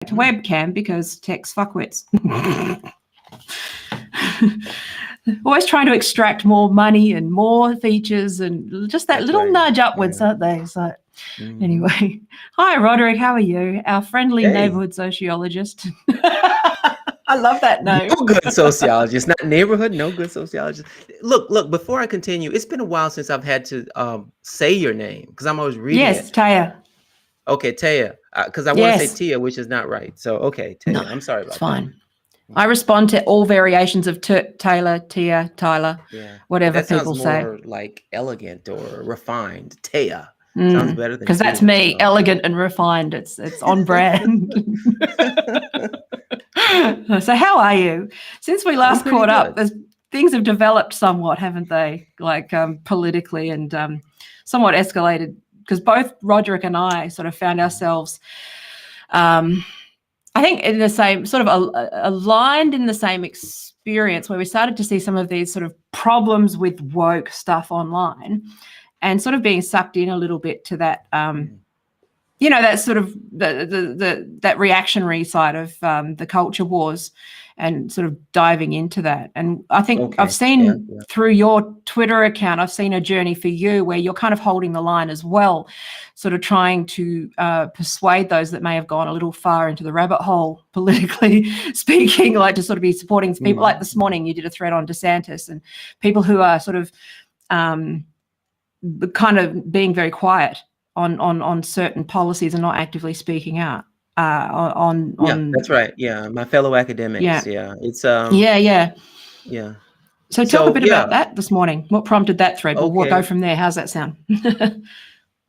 webcam because tech's fuckwits. Always trying to extract more money and more features and just that little nudge upwards, aren't they? So anyway, hi Roderick, how are you? Our friendly neighborhood sociologist. I love that name. No good sociologist, not neighborhood, no good sociologist. Look, before I continue, it's been a while since I've had to say your name because I'm always reading it. Yes, Taya. Okay, Taya, because I want to say Tia, which is not right. So, okay, Taya, no, I'm sorry about it's fine. That. I respond to all variations of Taylor, Tia, Tyler, whatever people say. That sounds more like elegant or refined. Taya sounds better than because that's me, elegant and refined. It's on brand. So how are you? Since we last caught up, things have developed somewhat, haven't they? Like politically and somewhat escalated because both Roderick and I sort of found ourselves I think in the same sort of aligned in the same experience where we started to see some of these sort of problems with woke stuff online and sort of being sucked in a little bit to that, that sort of that reactionary side of the culture wars and sort of diving into that. And I think I've seen through your Twitter account, I've seen a journey for you where you're kind of holding the line as well, sort of trying to persuade those that may have gone a little far into the rabbit hole, politically speaking, like to sort of be supporting people. Like this morning, you did a thread on DeSantis and people who are sort of kind of being very quiet on certain policies and not actively speaking out. That's right. Yeah, my fellow academics. Yeah, it's yeah. So talk a bit about that this morning. What prompted that thread? We'll go from there. How's that sound?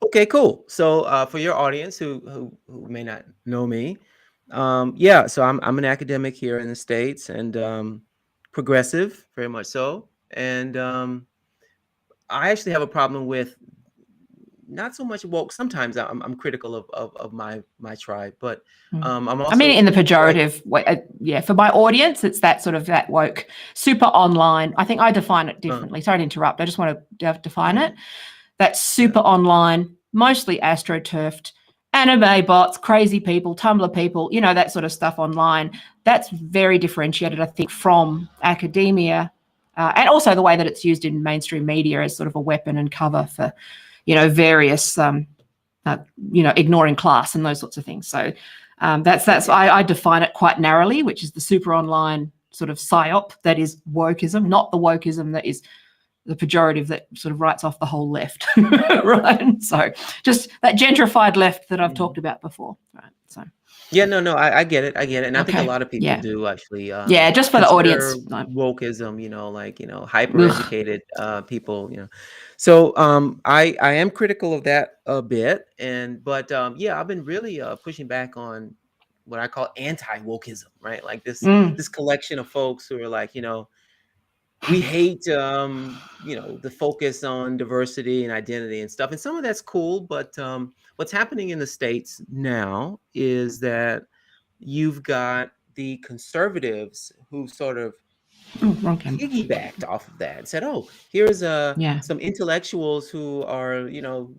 Okay, cool. So for your audience who may not know me, so I'm an academic here in the States and progressive, very much so. And I actually have a problem with not so much woke. Sometimes I'm critical of my tribe, but I'm also. I mean, in the pejorative way, for my audience, it's that sort of that woke, super online. I think I define it differently. Sorry to interrupt. I just want to define it. That's super online, mostly astroturfed, anime bots, crazy people, Tumblr people, that sort of stuff online. That's very differentiated, I think, from academia, and also the way that it's used in mainstream media as sort of a weapon and cover for. Various, ignoring class and those sorts of things. So I define it quite narrowly, which is the super online sort of psyop that is wokeism, not the wokeism that is the pejorative that sort of writes off the whole left, right? So just that gentrified left that I've talked about before, right? So. Yeah, no, I get it, and I think a lot of people do actually. Just for the audience, wokeism, hyper-educated people, So I am critical of that a bit, but I've been really pushing back on what I call anti-wokeism, right? Like this collection of folks who are like, we hate the focus on diversity and identity and stuff, and some of that's cool, but what's happening in the States now is that you've got the conservatives who sort of piggybacked off of that and said, here's some intellectuals who are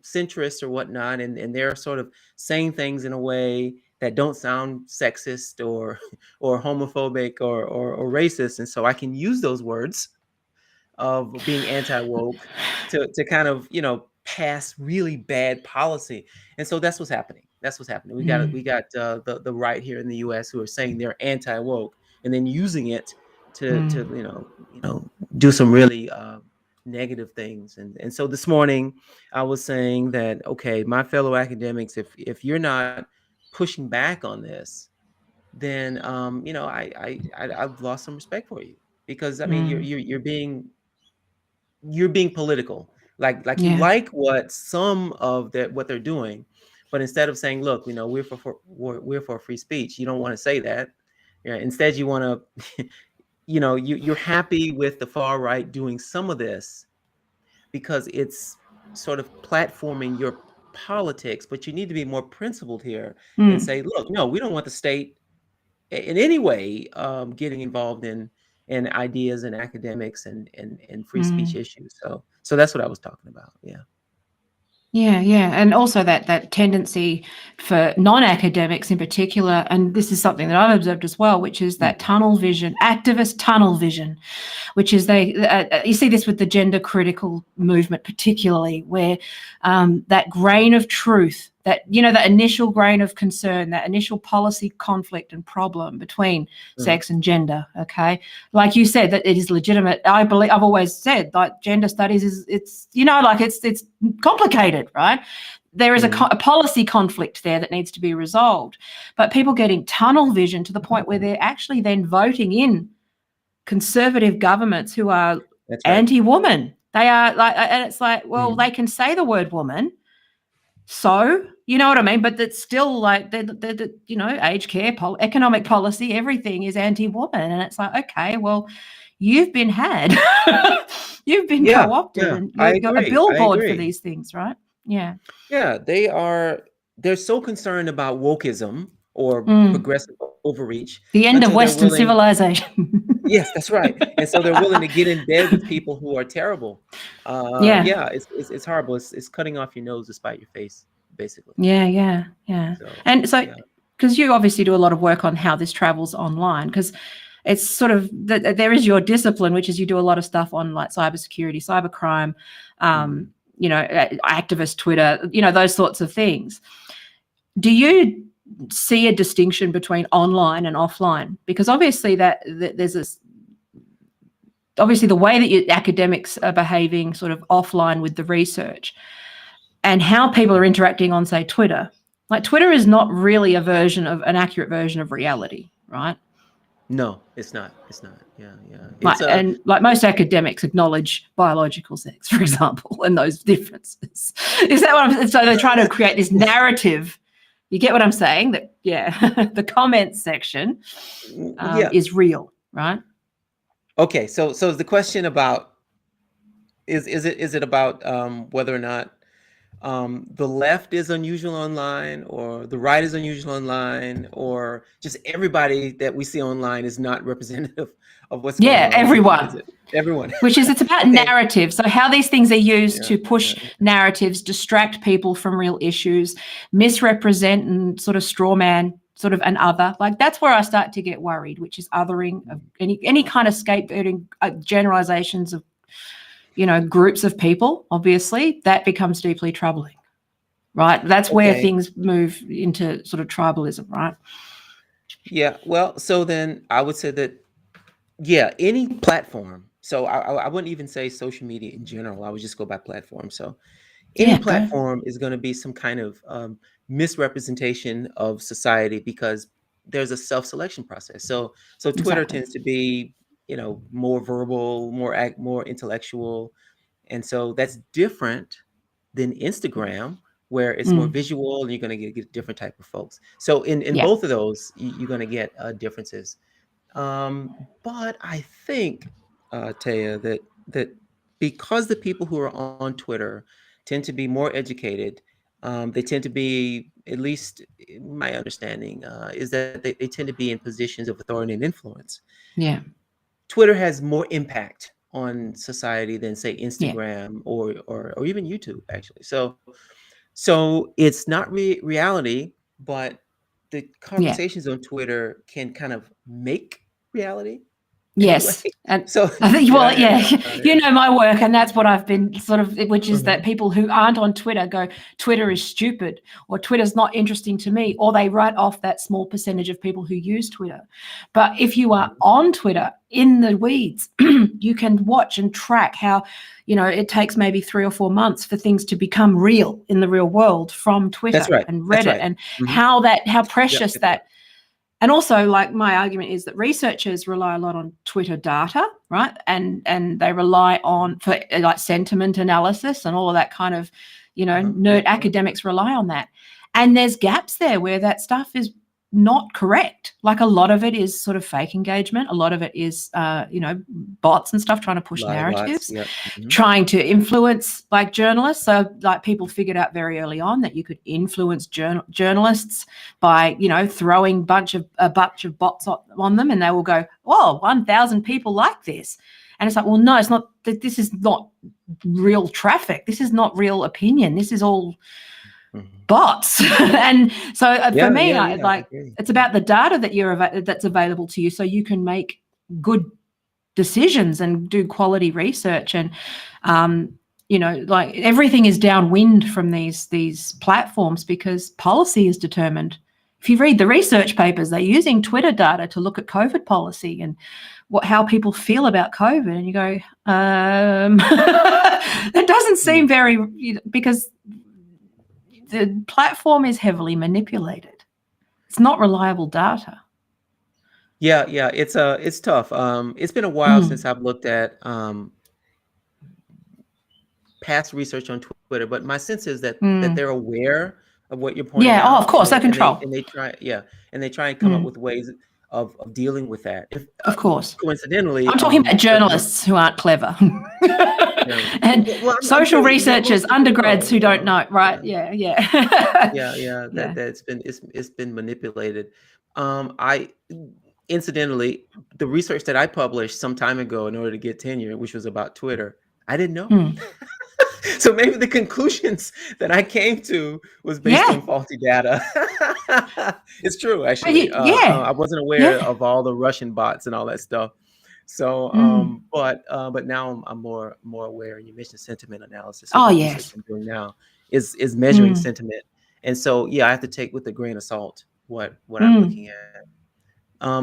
centrist or whatnot, and they're sort of saying things in a way that don't sound sexist or homophobic or racist, and so I can use those words of being anti-woke to kind of pass really bad policy. And so that's what's happening. We got the right here in the U.S. who are saying they're anti-woke and then using it to do some really negative things. And so this morning I was saying that, okay, my fellow academics, if you're not pushing back on this, then I've lost some respect for you, because I mean you're being political, like you like what some of what they're doing, but instead of saying, look, we're for free speech, you don't want to say that. Instead you want to you're happy with the far right doing some of this because it's sort of platforming your politics, but you need to be more principled here and say, look, no, we don't want the state in any way getting involved in ideas and academics and free speech issues. So that's what I was talking about. Yeah. Yeah, yeah. And also that tendency for non-academics in particular, and this is something that I've observed as well, which is that tunnel vision, activist tunnel vision, which is you see this with the gender critical movement particularly, where that grain of truth, that that initial grain of concern, that initial policy conflict and problem between sex and gender, okay, like you said, that it is legitimate. I've always said, like, gender studies it's complicated, right? There is a policy conflict there that needs to be resolved, but people getting tunnel vision to the point where they're actually then voting in conservative governments who are anti-woman. They are like, and it's like, well, they can say the word woman, so you know what I mean, but it's still like aged care, economic policy, everything is anti-woman, and it's like, okay, well, you've been had, you've been co-opted, and you've got a billboard for these things, right? Yeah. Yeah, they're so concerned about wokeism or progressive overreach. The end of Western civilization. Yes, that's right. And so they're willing to get in bed with people who are terrible. Yeah, it's horrible. It's cutting off your nose to spite your face, basically. Yeah. And so, because you obviously do a lot of work on how this travels online, because it's sort of there is your discipline, which is you do a lot of stuff on like cybersecurity, cybercrime, activist Twitter, those sorts of things. Do you see a distinction between online and offline? Because obviously obviously the way that academics are behaving sort of offline with the research and how people are interacting on, say, Twitter. Like, Twitter is not really an accurate version of reality, right? No, it's not. Yeah. And like most academics acknowledge biological sex, for example, and those differences. Is that what I'm saying? So they're trying to create this narrative. You get what I'm saying? That, the comments section is real, right? Okay, so is the question about is it about whether or not the left is unusual online, or the right is unusual online, or just everybody that we see online is not representative of what's going on? Everyone. Which is, it's about narrative. So how these things are used to push narratives, distract people from real issues, misrepresent and sort of straw man sort of an other. Like, that's where I start to get worried, which is othering of any kind of scapegoating, generalizations of groups of people. Obviously that becomes deeply troubling, right? That's where things move into sort of tribalism, right? Yeah, well, so then I would say that any platform, so I wouldn't even say social media in general, I would just go by platform. So any platform is going to be some kind of misrepresentation of society, because there's a self-selection process. So Twitter tends to be more verbal, more intellectual, and so that's different than Instagram, where it's more visual, and you're going to get different type of folks. So in both of those, you're going to get differences. But I think, Taya, that because the people who are on Twitter tend to be more educated, they tend to be, at least my understanding, is that they tend to be in positions of authority and influence. Yeah. Twitter has more impact on society than, say, Instagram or even YouTube, actually. So it's not reality, but the conversations on Twitter can kind of make reality. Yes. And so I think, my work, and that's what I've been sort of, which is that people who aren't on Twitter go, Twitter is stupid, or Twitter's not interesting to me, or they write off that small percentage of people who use Twitter. But if you are on Twitter in the weeds, you can watch and track how, it takes maybe 3 or 4 months for things to become real in the real world from Twitter and Reddit, and how precious that. And also, like, my argument is that researchers rely a lot on Twitter data, right? And they rely on, for like sentiment analysis and all of that kind of, nerd academics rely on that. And there's gaps there where that stuff is not correct. Like, a lot of it is sort of fake engagement. A lot of it is, bots and stuff trying to push narratives, trying to influence like journalists. So like, people figured out very early on that you could influence journalists by, throwing a bunch of bots on them, and they will go, "Whoa, 1,000 people like this." And it's like, well, no, it's not. This is not real traffic. This is not real opinion. This is all Mhm. bots. And so Yeah, for me, yeah, I, yeah, I like, agree. it's about the data that that's available to you, so you can make good decisions and do quality research. And you know, like, everything is downwind from these platforms because policy is determined. If you read the research papers, they're using Twitter data to look at COVID policy and how people feel about COVID, and you go, it doesn't seem very, because the platform is heavily manipulated. It's not reliable data. Yeah, yeah, it's tough. It's been a while since I've looked at past research on Twitter, but my sense is that they're aware of what you're pointing Yeah. Oh, of out, course, they and control. they try, yeah, and they try and come up with ways of dealing with that. If Of course. coincidentally, I'm talking about journalists who aren't clever. And I'm social sure researchers, most people undergrads who you don't know, right? Yeah, Yeah. yeah, yeah. Yeah. It's been manipulated. I incidentally, the research that I published some time ago in order to get tenure, which was about Twitter, I didn't know. So maybe the conclusions that I came to was based on faulty data. It's true, actually. Yeah. I wasn't aware of all the Russian bots and all that stuff. So, but now I'm more aware. You mentioned sentiment analysis. So Oh, the yes. research I'm doing now is measuring sentiment, and so yeah, I have to take with a grain of salt what I'm looking at.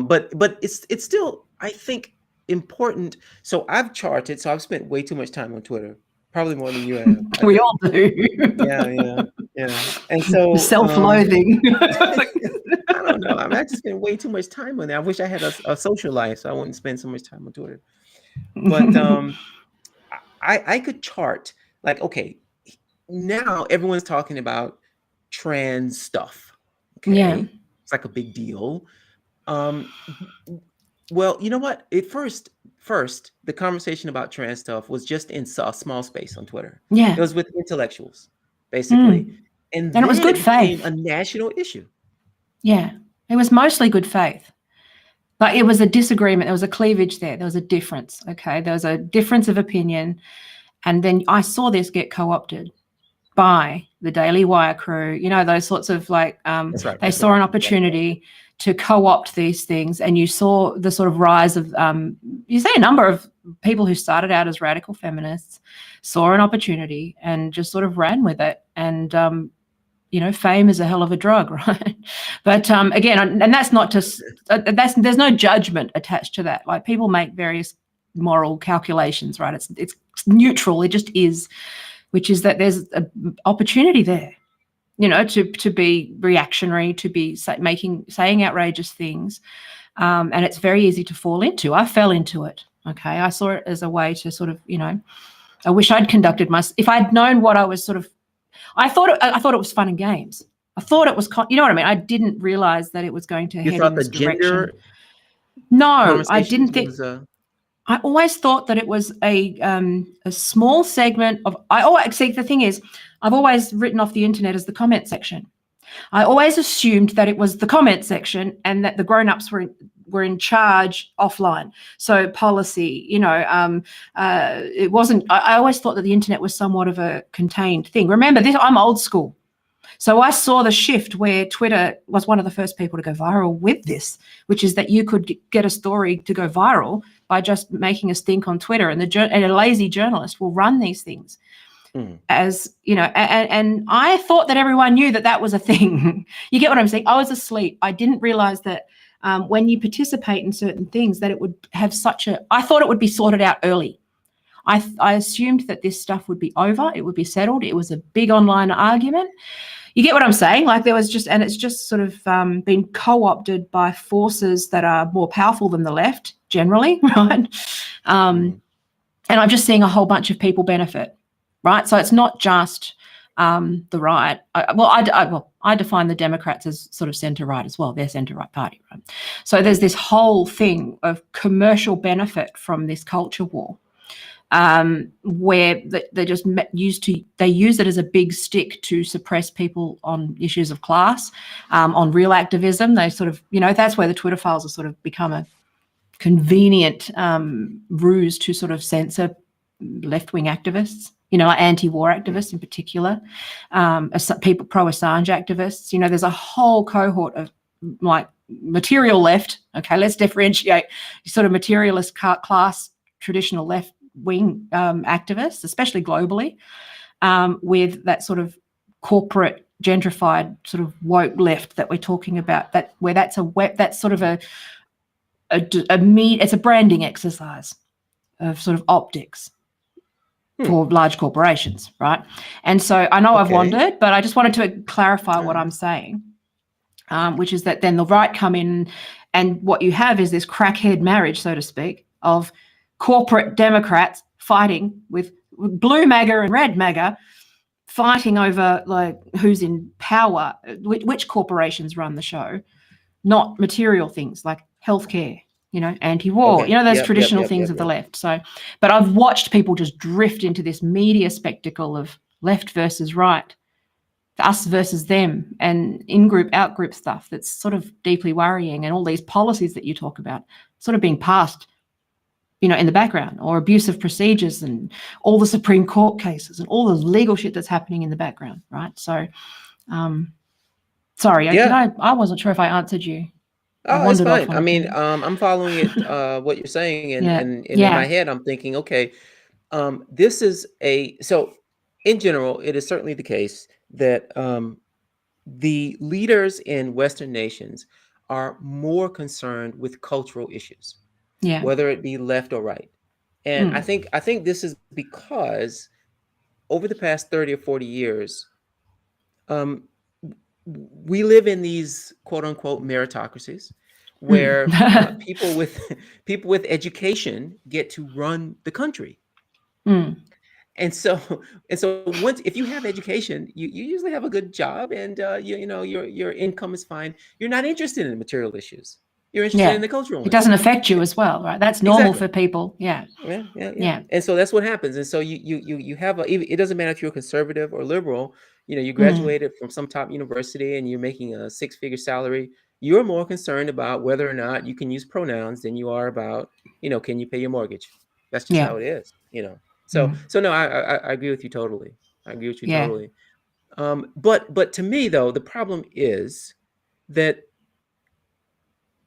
But it's still, I think, important. So I've charted. So I've spent way too much time on Twitter. Probably more than you have. I We think. all do. Yeah. And so Self-loathing. I don't know. I just spend way too much time on that. I wish I had a social life, so I wouldn't spend so much time on Twitter. But I could chart, like, okay, now everyone's talking about trans stuff. Okay. Yeah. It's like a big deal. Well, you know what? First, the conversation about trans stuff was just in a small space on Twitter. Yeah. It was with intellectuals, basically. And then it was good became faith. a national issue. Yeah. It was mostly good faith. But it was a disagreement. There was a cleavage there. There was a difference. Okay. There was a difference of opinion. And then I saw this get co-opted by the Daily Wire crew, you know, those sorts of, like, they saw an opportunity to co-opt these things, and you saw the sort of rise of, you see a number of people who started out as radical feminists, saw an opportunity and just sort of ran with it. And, you know, fame is a hell of a drug, right? But again, and that's not just, there's no judgment attached to that. Like, people make various moral calculations, right? It's neutral. It just is. Which is that there's an opportunity there, you know, to be reactionary, to be saying outrageous things, and it's very easy to fall into. I fell into it. Okay, I saw it as a way to sort of, you know, I wish I'd conducted if I'd known what I was sort of, I thought it was fun and games. I thought it was, you know what I mean? I didn't realize that it was going to head in this direction. No, I didn't think. I always thought that it was a small segment of. See, the thing is, I've always written off the internet as the comment section. I always assumed that it was the comment section and that the grown-ups were in charge offline. So policy, you know, it wasn't. I always thought that the internet was somewhat of a contained thing. Remember, I'm old school. So I saw the shift where Twitter was one of the first people to go viral with this, which is that you could get a story to go viral by just making a stink on Twitter, and a lazy journalist will run these things as, you know, and I thought that everyone knew that was a thing. You get what I'm saying? I was asleep. I didn't realize that when you participate in certain things that it would have I thought it would be sorted out early. I assumed that this stuff would be over. It would be settled. It was a big online argument. You get what I'm saying? Like, there was and it's just sort of been co-opted by forces that are more powerful than the left generally, right? And I'm just seeing a whole bunch of people benefit, right? So it's not just the right. I define the Democrats as sort of centre-right as well. They're centre-right party, right? So there's this whole thing of commercial benefit from this culture war. Where they just use it as a big stick to suppress people on issues of class, on real activism. They sort of, you know, that's where the Twitter files have sort of become a convenient ruse to sort of censor left-wing activists, like anti-war activists in particular, people pro-Assange activists. There's a whole cohort of like material left. Okay, let's differentiate sort of materialist class, traditional left-wing activists, especially globally, with that sort of corporate gentrified sort of woke left that we're talking about. That's sort of it's a branding exercise of sort of optics for large corporations, right? And so I know I've wandered, but I just wanted to clarify what I'm saying, which is that then the right come in, and what you have is this crackhead marriage, so to speak, of corporate Democrats fighting with blue MAGA and red MAGA, fighting over like who's in power, which corporations run the show, not material things like healthcare, anti-war, those traditional things of the left. So, but I've watched people just drift into this media spectacle of left versus right, us versus them, and in-group, out-group stuff that's sort of deeply worrying, and all these policies that you talk about sort of being passed, in the background, or abusive procedures and all the Supreme Court cases and all the legal shit that's happening in the background, right? So, sorry, I wasn't sure if I answered you. Oh, it's fine. I mean, I'm following it, what you're saying, and in my head, I'm thinking, okay, this is so in general, it is certainly the case that the leaders in Western nations are more concerned with cultural issues, whether it be left or right. And I think this is because over the past 30 or 40 years, we live in these quote unquote meritocracies where people with education get to run the country. And so once, if you have education, you usually have a good job, and your income is fine. You're not interested in material issues. You're interested in the cultural. It doesn't affect you as well, right? That's normal for people. Yeah. And so that's what happens. And so you have it doesn't matter if you're conservative or liberal. You graduated from some top university and you're making a six-figure salary. You're more concerned about whether or not you can use pronouns than you are about, can you pay your mortgage? That's just how it is, So no, I agree with you totally. Totally. But to me though, the problem is that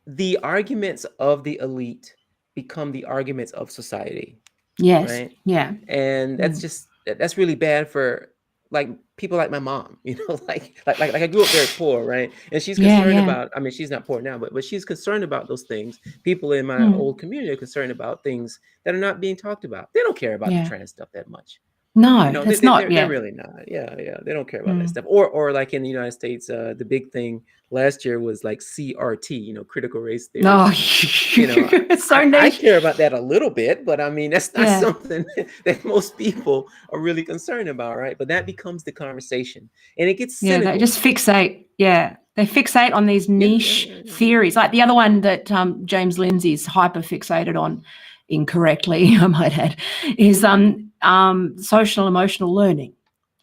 the arguments of the elite become the arguments of society. Yes. Right? Yeah. And that's really bad for like people like my mom, like I grew up very poor, right? And she's concerned about, I mean, she's not poor now, but she's concerned about those things. People in my old community are concerned about things that are not being talked about. They don't care about the trans stuff that much. No, it's not. They're really not. Yeah. They don't care about that stuff. Or like in the United States, the big thing last year was like CRT, critical race theory. No, it's so niche. I care about that a little bit, but I mean that's not something that most people are really concerned about, right? But that becomes the conversation, and it gets cynical. They just fixate. Yeah, they fixate on these niche theories, like the other one that James Lindsay's hyper fixated on, incorrectly, I might add, is social emotional learning,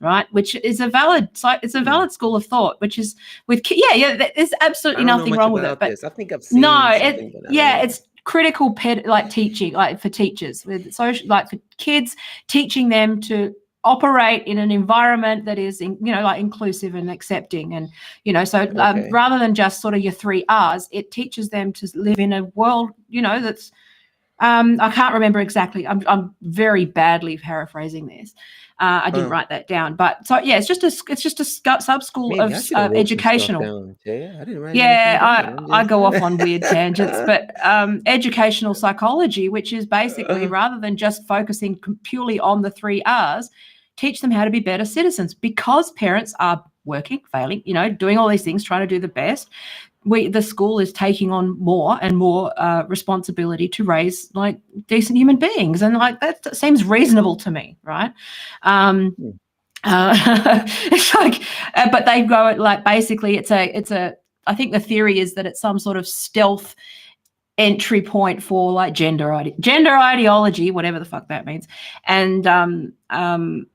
right? Which is a valid school of thought, which is with there's absolutely nothing wrong with it. But I think I've seen something. It's critical teaching, like for teachers, with social, like for kids, teaching them to operate in an environment that is like inclusive and accepting, and rather than just sort of your 3 R's, it teaches them to live in a world that's I can't remember exactly. I'm very badly paraphrasing this. I didn't write that down, but so it's just a sub school of educational. I didn't write I go off on weird tangents, but educational psychology, which is basically rather than just focusing purely on the 3 R's, teach them how to be better citizens, because parents are working, failing, doing all these things, trying to do the best. The school is taking on more and more responsibility to raise like decent human beings, and like that seems reasonable to me, right? It's like, but they go it like basically it's a. I think the theory is that it's some sort of stealth entry point for like gender ideology, whatever the fuck that means. And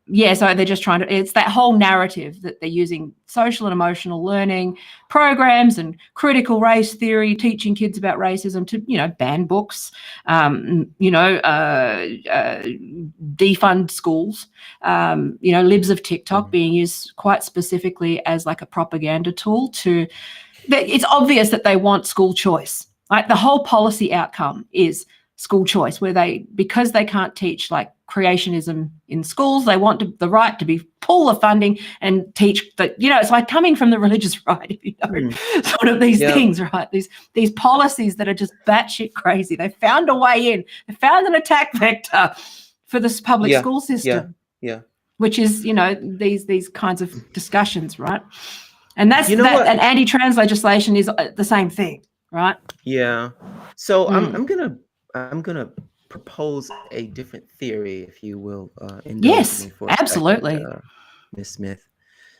yeah, so they're just trying to, it's that whole narrative that they're using social and emotional learning programs and critical race theory, teaching kids about racism to, you know, ban books, you know, defund schools, you know, libs of TikTok being used quite specifically as like a propaganda tool to, it's obvious that they want school choice. Like the whole policy outcome is school choice, where they, because they can't teach like creationism in schools, they want the right to be pull the funding and teach that, you know, it's like coming from the religious right, if you know, sort of these things, right? These policies that are just batshit crazy. They found a way in. They found an attack vector for this public school system. Which is, you know, these kinds of discussions, right? And that's, you know, and anti-trans legislation is the same thing. Right. Yeah. So I'm gonna propose a different theory, if you will. Yes, absolutely, Ms. Smith.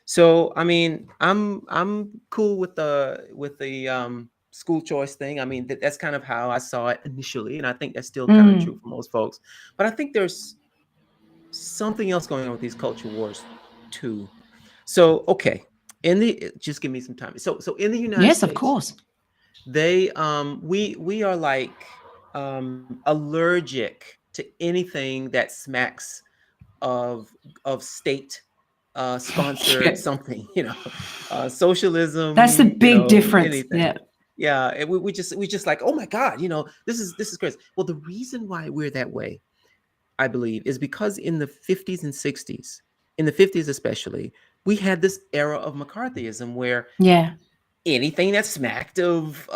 So I mean, I'm cool with the school choice thing. I mean, that's kind of how I saw it initially, and I think that's still kind of true for most folks. But I think there's something else going on with these culture wars too. So okay, just give me some time. So in the United States, yes, of course. They we are like allergic to anything that smacks of state sponsored something, you know, socialism. That's the big difference. Anything. Yeah. And we just like, oh my God, you know, this is crazy. Well, the reason why we're that way, I believe, is because in the 50s and 60s, in the 50s especially, we had this era of McCarthyism where anything that smacked of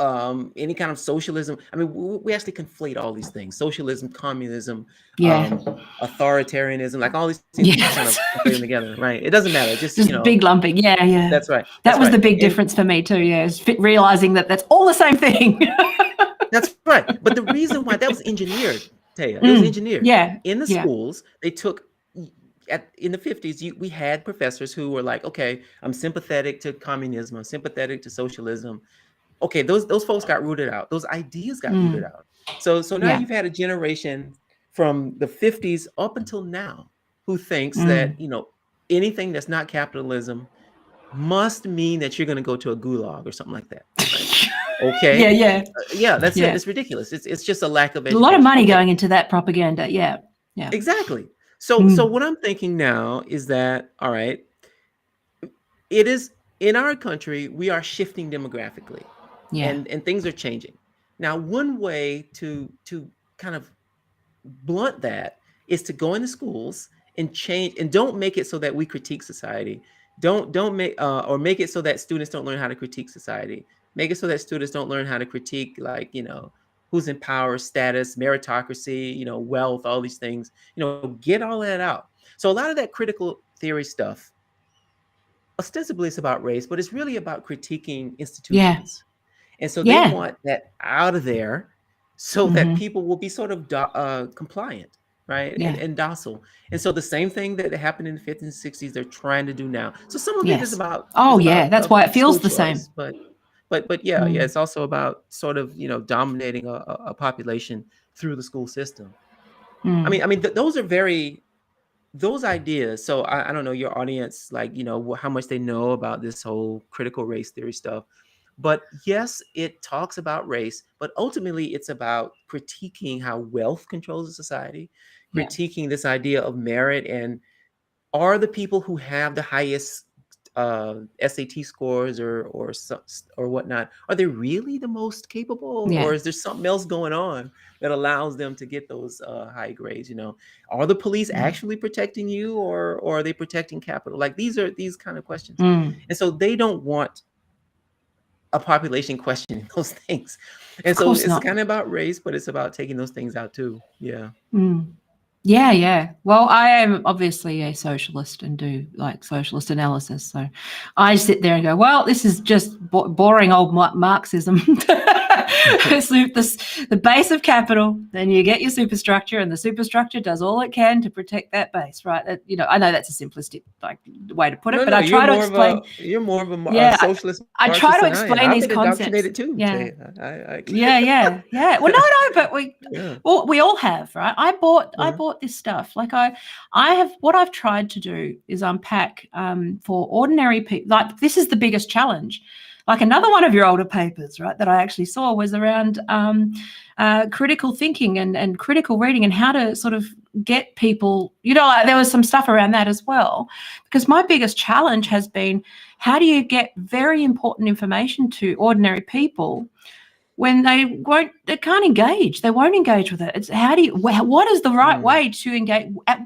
any kind of socialism. I mean, we actually conflate all these things: socialism, communism, authoritarianism, like all these things. Kind of conflate them together, right? It doesn't matter. Just you know, big lumping. Yeah. That's right. That was the big difference for me too. Yeah, is realizing that that's all the same thing. That's right. But the reason why that was engineered, Taya, it was engineered. Yeah. In the schools, they took. In the 50s, we had professors who were like, okay, I'm sympathetic to communism, I'm sympathetic to socialism. Okay, those folks got rooted out. Those ideas got rooted out. So now you've had a generation from the 50s up until now who thinks that, you know, anything that's not capitalism must mean that you're going to go to a gulag or something like that. Right? Okay. Yeah. That's it. It's ridiculous. It's just a lack of education. A lot of money going into that propaganda. Yeah. Exactly. So what I'm thinking now is that, all right, it is in our country, we are shifting demographically, and things are changing. Now, one way to kind of blunt that is to go into schools and change, and don't make it so that we critique society. Don't make or make it so that students don't learn how to critique society. Make it so that students don't learn how to critique, like, you know, who's in power, status, meritocracy, you know, wealth, all these things, you know, get all that out. So a lot of that critical theory stuff, ostensibly it's about race, but it's really about critiquing institutions. And so they want that out of there so that people will be sort of compliant, right? And docile. And so the same thing that happened in the 50s and 60s, they're trying to do now. So some of it is about, that's why it feels the same. But yeah, it's also about sort of, you know, dominating a population through the school system. I mean, those are those ideas. So I don't know your audience, like, you know, how much they know about this whole critical race theory stuff. But yes, it talks about race, but ultimately it's about critiquing how wealth controls a society, critiquing this idea of merit, and are the people who have the highest SAT scores or whatnot, are they really the most capable, or is there something else going on that allows them to get those high grades? You know, are the police actually protecting you, or are they protecting capital? Like these kind of questions. And so they don't want a population questioning those things. And so it's kind of about race, but it's about taking those things out too. Yeah. Yeah. Well, I am obviously a socialist and do like socialist analysis. So I sit there and go, well, this is just boring old Marxism. The base of capital, then you get your superstructure, and the superstructure does all it can to protect that base, right? I know that's a simplistic way to put it, but I try to explain. You're more of Yeah, socialist. I try to Marxist than I am. explain I've these been concepts. indoctrinated too. Yeah. I Yeah. Well, no, but yeah. we all have, right? I bought this stuff. Like what I've tried to do is unpack for ordinary people. Like, this is the biggest challenge. Like, another one of your older papers, right, that I actually saw was around critical thinking and critical reading, and how to sort of get people, like, there was some stuff around that as well. Because my biggest challenge has been, how do you get very important information to ordinary people when they can't engage? They won't engage with it. It's what is the right way to engage? At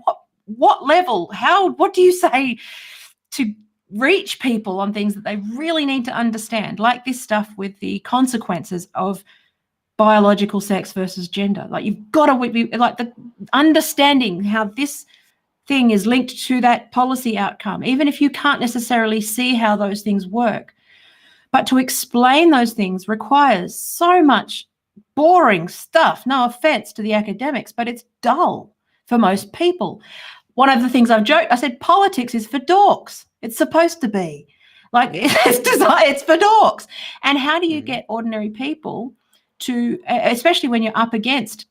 what level? What do you say to reach people on things that they really need to understand, like this stuff with the consequences of biological sex versus gender? Like, you've got to be like, the understanding how this thing is linked to that policy outcome, even if you can't necessarily see how those things work. But to explain those things requires so much boring stuff. No offense to the academics, but it's dull for most people. One of the things I've joked, I said, politics is for dorks. It's supposed to be. Like, it's for dorks. And how do you get ordinary people to, especially when you're up against,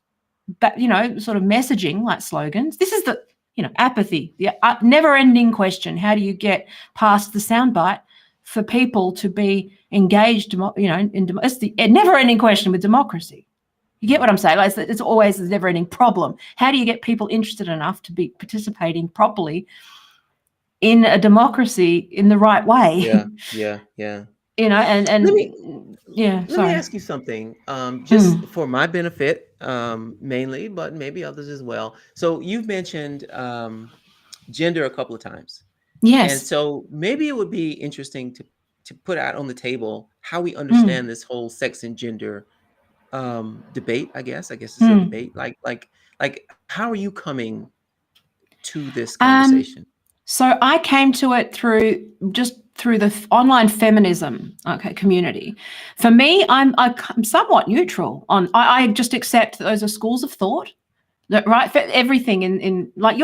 sort of messaging like slogans? This is the, apathy, the never-ending question. How do you get past the soundbite for people to be engaged, it's the never-ending question with democracy. You get what I'm saying? Like, it's always a never-ending problem. How do you get people interested enough to be participating properly in a democracy in the right way? Yeah. And let me sorry. ask you something, just for my benefit, mainly, but maybe others as well. So you've mentioned gender a couple of times. Yes. And so maybe it would be interesting to put out on the table how we understand this whole sex and gender debate. I guess it's a debate. Like how are you coming to this conversation? So I came to it through the online feminism community. For me, I'm somewhat neutral on. I just accept that those are schools of thought. That, right, for everything in like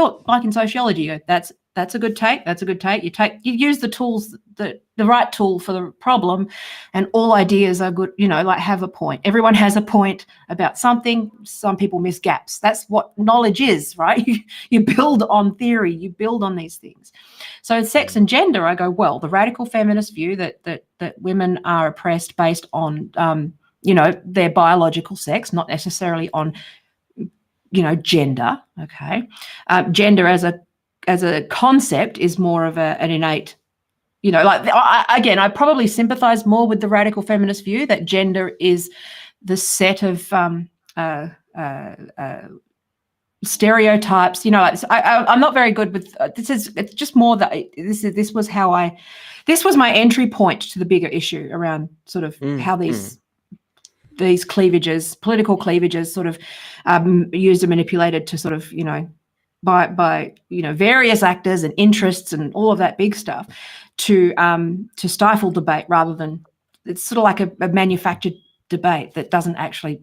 in sociology, you go, that's a good take. That's a good take. You use the tools, the right tool for the problem, and all ideas are good. Like, have a point. Everyone has a point about something. Some people miss gaps. That's what knowledge is, right? You build on theory. You build on these things. So sex and gender, I go, well, the radical feminist view that women are oppressed based on their biological sex, not necessarily on gender. Okay, gender as a concept is more of an innate, I probably sympathize more with the radical feminist view that gender is the set of stereotypes. I'm not very good with this. It's just more that this was my entry point to the bigger issue around sort of how these cleavages, political cleavages, sort of used and manipulated to sort of, by various actors and interests and all of that big stuff to stifle debate, rather than, it's sort of like a manufactured debate that doesn't actually.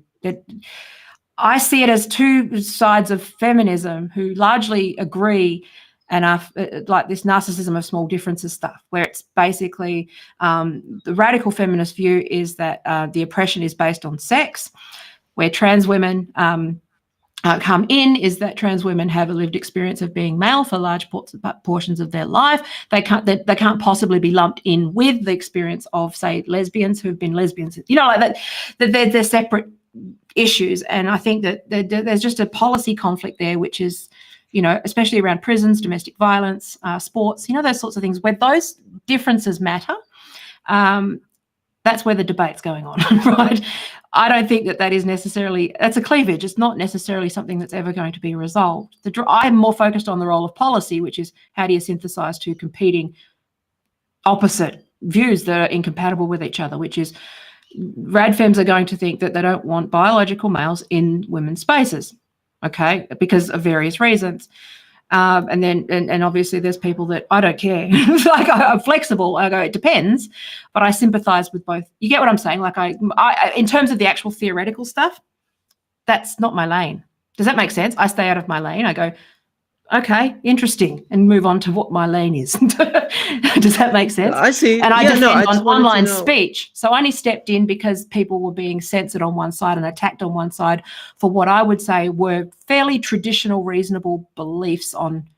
I see it as two sides of feminism who largely agree and are like this narcissism of small differences stuff, where it's basically the radical feminist view is that the oppression is based on sex. Where trans women come in is that trans women have a lived experience of being male for large portions of their life. They can't possibly be lumped in with the experience of, say, lesbians who've been lesbians. Like that. They're separate issues, and I think that there's just a policy conflict there, which is, especially around prisons, domestic violence, sports, those sorts of things, where those differences matter. That's where the debate's going on, right? I don't think that is necessarily, that's a cleavage. It's not necessarily something that's ever going to be resolved. I'm more focused on the role of policy, which is how do you synthesize two competing opposite views that are incompatible with each other, which is radfems are going to think that they don't want biological males in women's spaces, okay, because of various reasons. And then, and obviously there's people that I don't care. Like I'm flexible. I go, it depends, but I sympathize with both. You get what I'm saying? Like I in terms of the actual theoretical stuff, that's not my lane. Does that make sense? I stay out of my lane. I go, okay, interesting, and move on to what my lane is. Does that make sense? I see. And I defend I on just wanted to online know. speech. So I only stepped in because people were being censored on one side and attacked on one side for what I would say were fairly traditional, reasonable beliefs on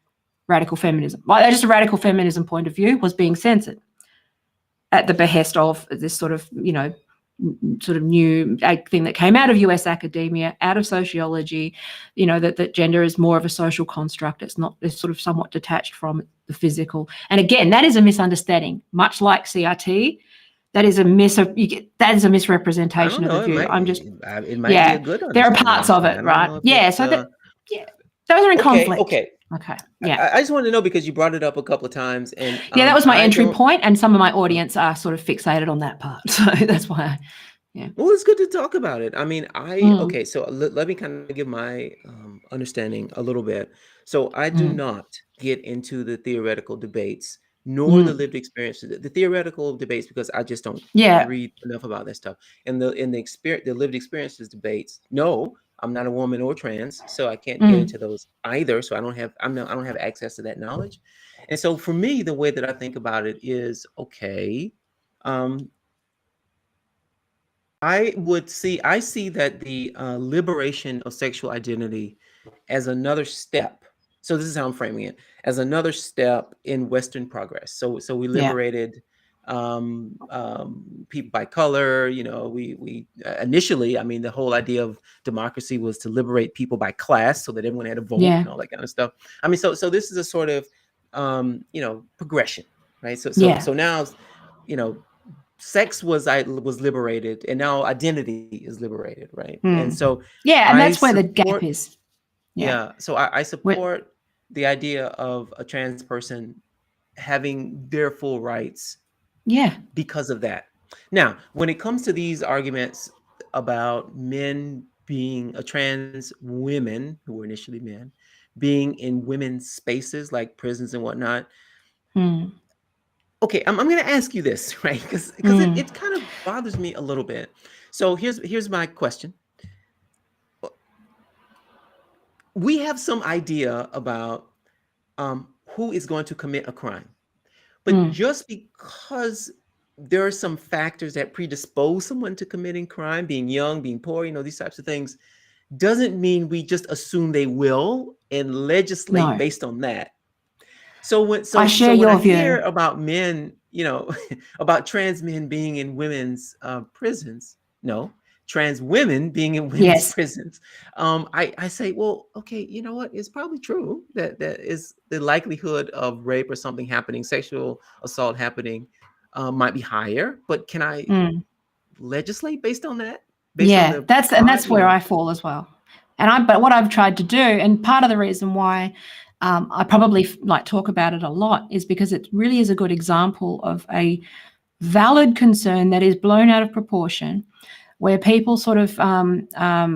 radical feminism. Like just a radical feminism point of view was being censored at the behest of this sort of, sort of new thing that came out of US academia, out of sociology, that gender is more of a social construct. It's sort of somewhat detached from the physical. And again, that is a misunderstanding, much like CRT. That is a misrepresentation of the view. It might be a good there are parts of it, right? Yeah. So those are in conflict. Okay. Yeah. I just wanted to know because you brought it up a couple of times, and that was my entry point, and some of my audience are sort of fixated on that part, so that's why. Well, it's good to talk about it. I mean, okay. So let me kind of give my understanding a little bit. So I do not get into the theoretical debates nor the lived experiences. The theoretical debates because I just don't read enough about that stuff. And the lived experiences debates. No, I'm not a woman or trans, so I can't get into those either. So I don't have access to that knowledge. And so for me, the way that I think about it is, okay, I see that the liberation of sexual identity as another step. So this is how I'm framing it, as another step in Western progress. So we liberated people by color. We initially, I mean, the whole idea of democracy was to liberate people by class, so that everyone had a vote and all that kind of stuff. I mean, so this is a sort of progression, right? So now, sex was liberated, and now identity is liberated, right? And so and that's where the gap is. So I support the idea of a trans person having their full rights because of that. Now, when it comes to these arguments about men being trans women who were initially men being in women's spaces like prisons and whatnot, okay, I'm going to ask you this, right? Because it kind of bothers me a little bit. So here's my question. We have some idea about who is going to commit a crime, but just because there are some factors that predispose someone to committing crime, being young, being poor, these types of things, doesn't mean we just assume they will and legislate based on that. So when I hear about men, about trans men being in women's prisons, trans women being in women's prisons, I say, well, okay, you know what? It's probably true that is the likelihood of rape or something happening, sexual assault happening, might be higher. But can I legislate based on that? That's where I fall as well. But what I've tried to do, and part of the reason why I probably talk about it a lot, is because it really is a good example of a valid concern that is blown out of proportion, where people sort of I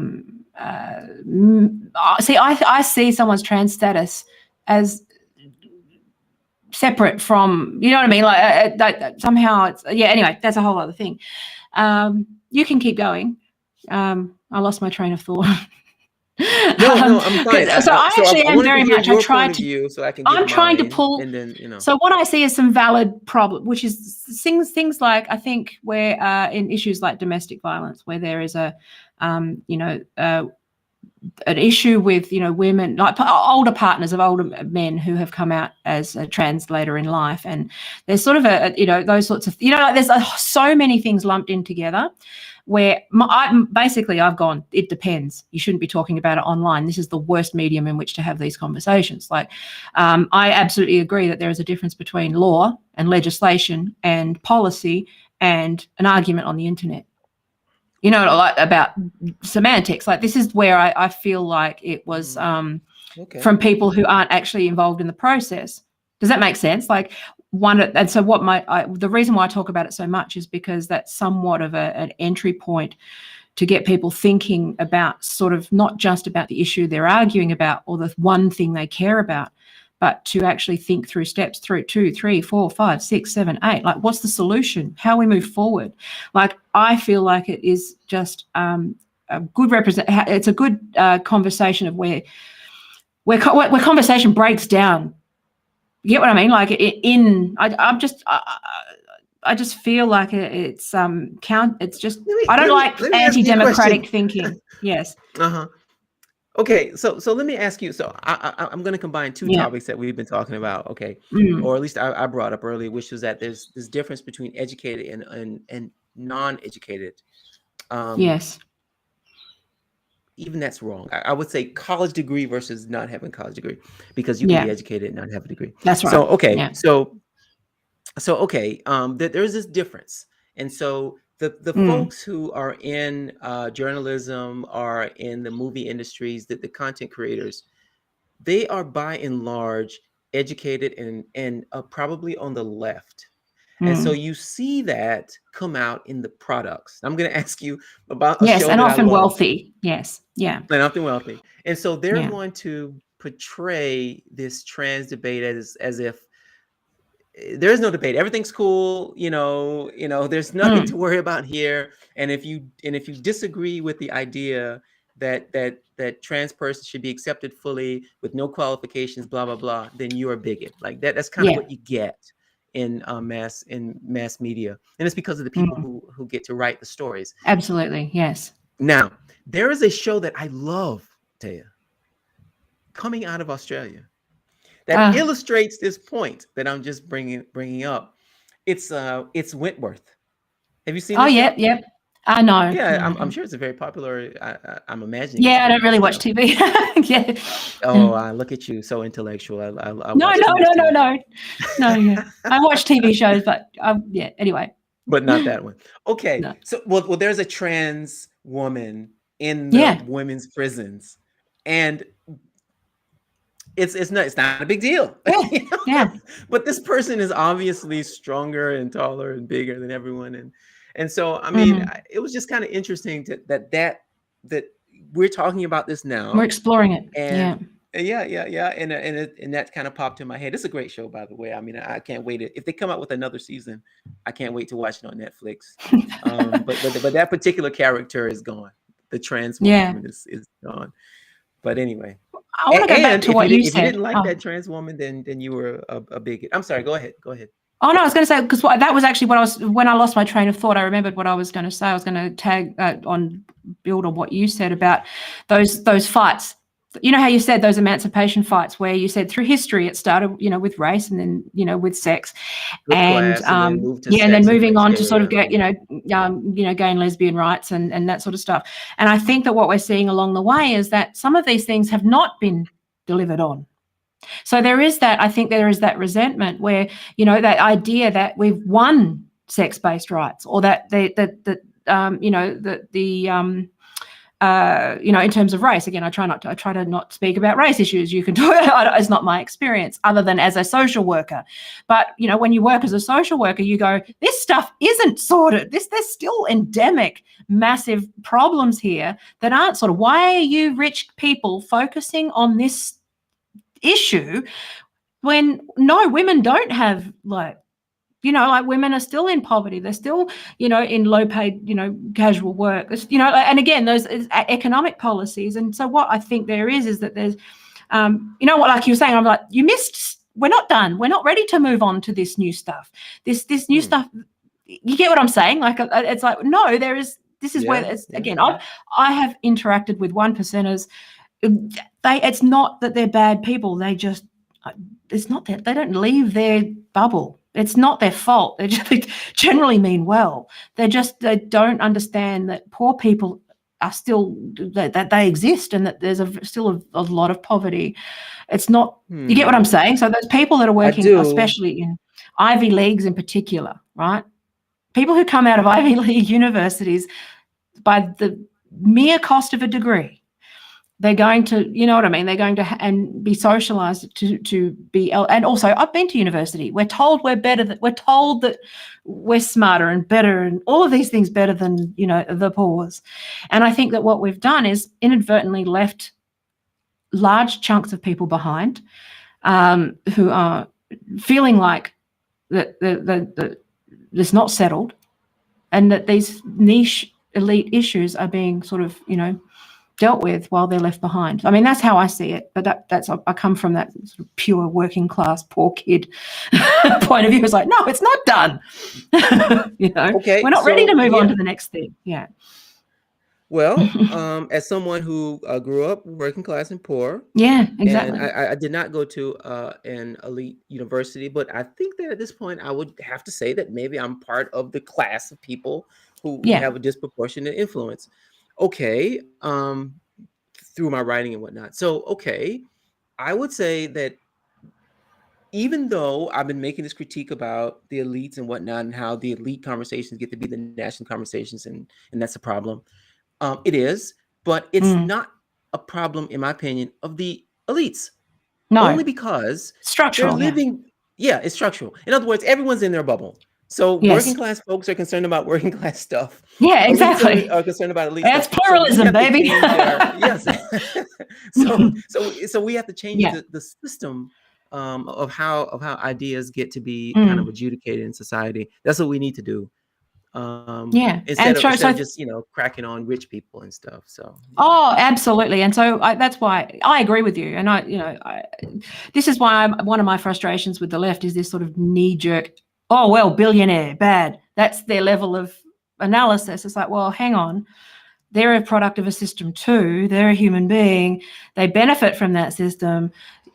see someone's trans status as separate from, you know what I mean? Like somehow it's anyway, that's a whole other thing. You can keep going. I lost my train of thought. No, I'm fine. So I actually am very much. I'm trying to pull. And then, So what I see is some valid problem, which is things like, I think where in issues like domestic violence, where there is an issue with women, like older partners of older men who have come out as trans later in life, and there's sort of those sorts of there's so many things lumped in together. Where I've gone, it depends. You shouldn't be talking about it online. This is the worst medium in which to have these conversations. Like, I absolutely agree that there is a difference between law and legislation and policy and an argument on the internet. About semantics. Like, this is where I feel like it was from people who aren't actually involved in the process. Does that make sense? Like, the reason why I talk about it so much is because that's somewhat of an entry point to get people thinking about sort of not just about the issue they're arguing about or the one thing they care about, but to actually think through steps through 2, 3, 4, 5, 6, 7, 8. Like, what's the solution? How we move forward? Like, I feel like it is just a good it's a good conversation of where conversation breaks down. You get what I mean? Like, I just feel like it's it's just I don't like anti-democratic thinking. Yes. Okay, so let me ask you. So I'm going to combine two topics that we've been talking about. Okay, or at least I brought up earlier, which was that there's this difference between educated and non-educated. Yes. Even that's wrong. I would say college degree versus not having a college degree, because you can be educated and not have a degree. That's right. So okay, so okay, there's this difference, and so the folks who are in journalism, are in the movie industries, the content creators, they are by and large educated and probably on the left. And so you see that come out in the products. I'm going to ask you about a show and that often I love. Wealthy. Yes. Yeah. And often wealthy. And so they're going to portray this trans debate as if there is no debate. Everything's cool. There's nothing to worry about here. And if you disagree with the idea that trans person should be accepted fully with no qualifications, blah, blah, blah, then you're a bigot. Like that's kind of what you get in mass media. And it's because of the people who get to write the stories. Absolutely. Yes. Now, there is a show that I love, Taya, coming out of Australia, that illustrates this point that I'm just bringing up. It's Wentworth. Have you seen? Oh, yeah, yeah. I know. Yeah, I'm sure it's a very popular. I'm imagining. Yeah, I don't really watch TV. Yeah. Oh, look at you, so intellectual. I No. Yeah. I watch TV shows, but yeah. Anyway. But not that one. Okay. No. So well, there's a trans woman in the women's prisons, and it's not a big deal. Yeah. But this person is obviously stronger and taller and bigger than everyone, and so I mean, it was just kind of interesting that we're talking about this now. We're exploring it. And and that kind of popped in my head. It's a great show, by the way. I mean, I can't wait. If they come out with another season, I can't wait to watch it on Netflix. But that particular character is gone. The trans woman is gone. But anyway, I want to go back to what you said. If you didn't like that trans woman, then you were a bigot. I'm sorry. Go ahead. Oh no, I was going to say, because that was actually when I lost my train of thought. I remembered what I was going to say. I was going to build on what you said about those fights. You know how you said those emancipation fights, where you said through history it started, with race, and then with sex, and then moving on to sort of get gay and lesbian rights and that sort of stuff. And I think that what we're seeing along the way is that some of these things have not been delivered on. So there is that. I think there is that resentment where that idea that we've won sex-based rights, or that in terms of race. Again, I try to not speak about race issues. You can do it. It's not my experience, other than as a social worker. But when you work as a social worker, you go, this stuff isn't sorted. There's still endemic, massive problems here that aren't sorted. Why are you rich people focusing on this issue when women don't have women are still in poverty. They're still, in low paid, casual work, and again, those economic policies. And so what I think there is that there's, like you were saying, I'm like, we're not done. We're not ready to move on to this new stuff. This new stuff, you get what I'm saying? Like, it's like, no, this is where it's, again, I have interacted with 1%ers. It's not that they're bad people. It's not that they don't leave their bubble. It's not their fault. They generally mean well. They don't understand that poor people are still, that they exist, and that there's still a lot of poverty. It's not, you get what I'm saying? So those people that are working, especially in Ivy Leagues in particular, right? People who come out of Ivy League universities by the mere cost of a degree They're going to, you know what I mean? They're going to and be socialized to be, and also I've been to university. We're told we're better, we're told that we're smarter and better and all of these things better than, you know, the poors. And I think that what we've done is inadvertently left large chunks of people behind, who are feeling like that it's not settled, and that these niche elite issues are being sort of, you know, dealt with while they're left behind. I mean, that's how I see it. But that's I come from that sort of pure working class, poor kid point of view. It's like, no, it's not done. You know, Okay, we're not ready to move on yeah. to the next thing. Yeah. Well, as someone who grew up working class and poor, Yeah, and exactly. I did not go to an elite university, but I think that at this point I would have to say that maybe I'm part of the class of people who Yeah. have a disproportionate influence. Okay, through my writing and whatnot. So, okay, I would say that even though I've been making this critique about the elites and whatnot, and how the elite conversations get to be the national conversations, and that's a problem. It is, but it's Mm. not a problem, in my opinion, of the elites. No. Only because they're Structural. Yeah. living. Yeah, it's structural. In other words, everyone's in their bubble. So working Yes. class folks are concerned about working class stuff. Yeah, Elites exactly. are concerned about elite That's stuff. So we pluralism, have to baby. change our yes. So we have to change Yeah. the system of how ideas get to be kind of Mm. adjudicated in society. That's what we need to do. Yeah. Instead And of so just, you know, cracking on rich people and stuff. So yeah. oh, absolutely. And so that's why I agree with you. And this is why one of my frustrations with the left is this sort of knee-jerk, oh, well, billionaire, bad. That's their level of analysis. It's like, well, hang on. They're a product of a system too. They're a human being. They benefit from that system.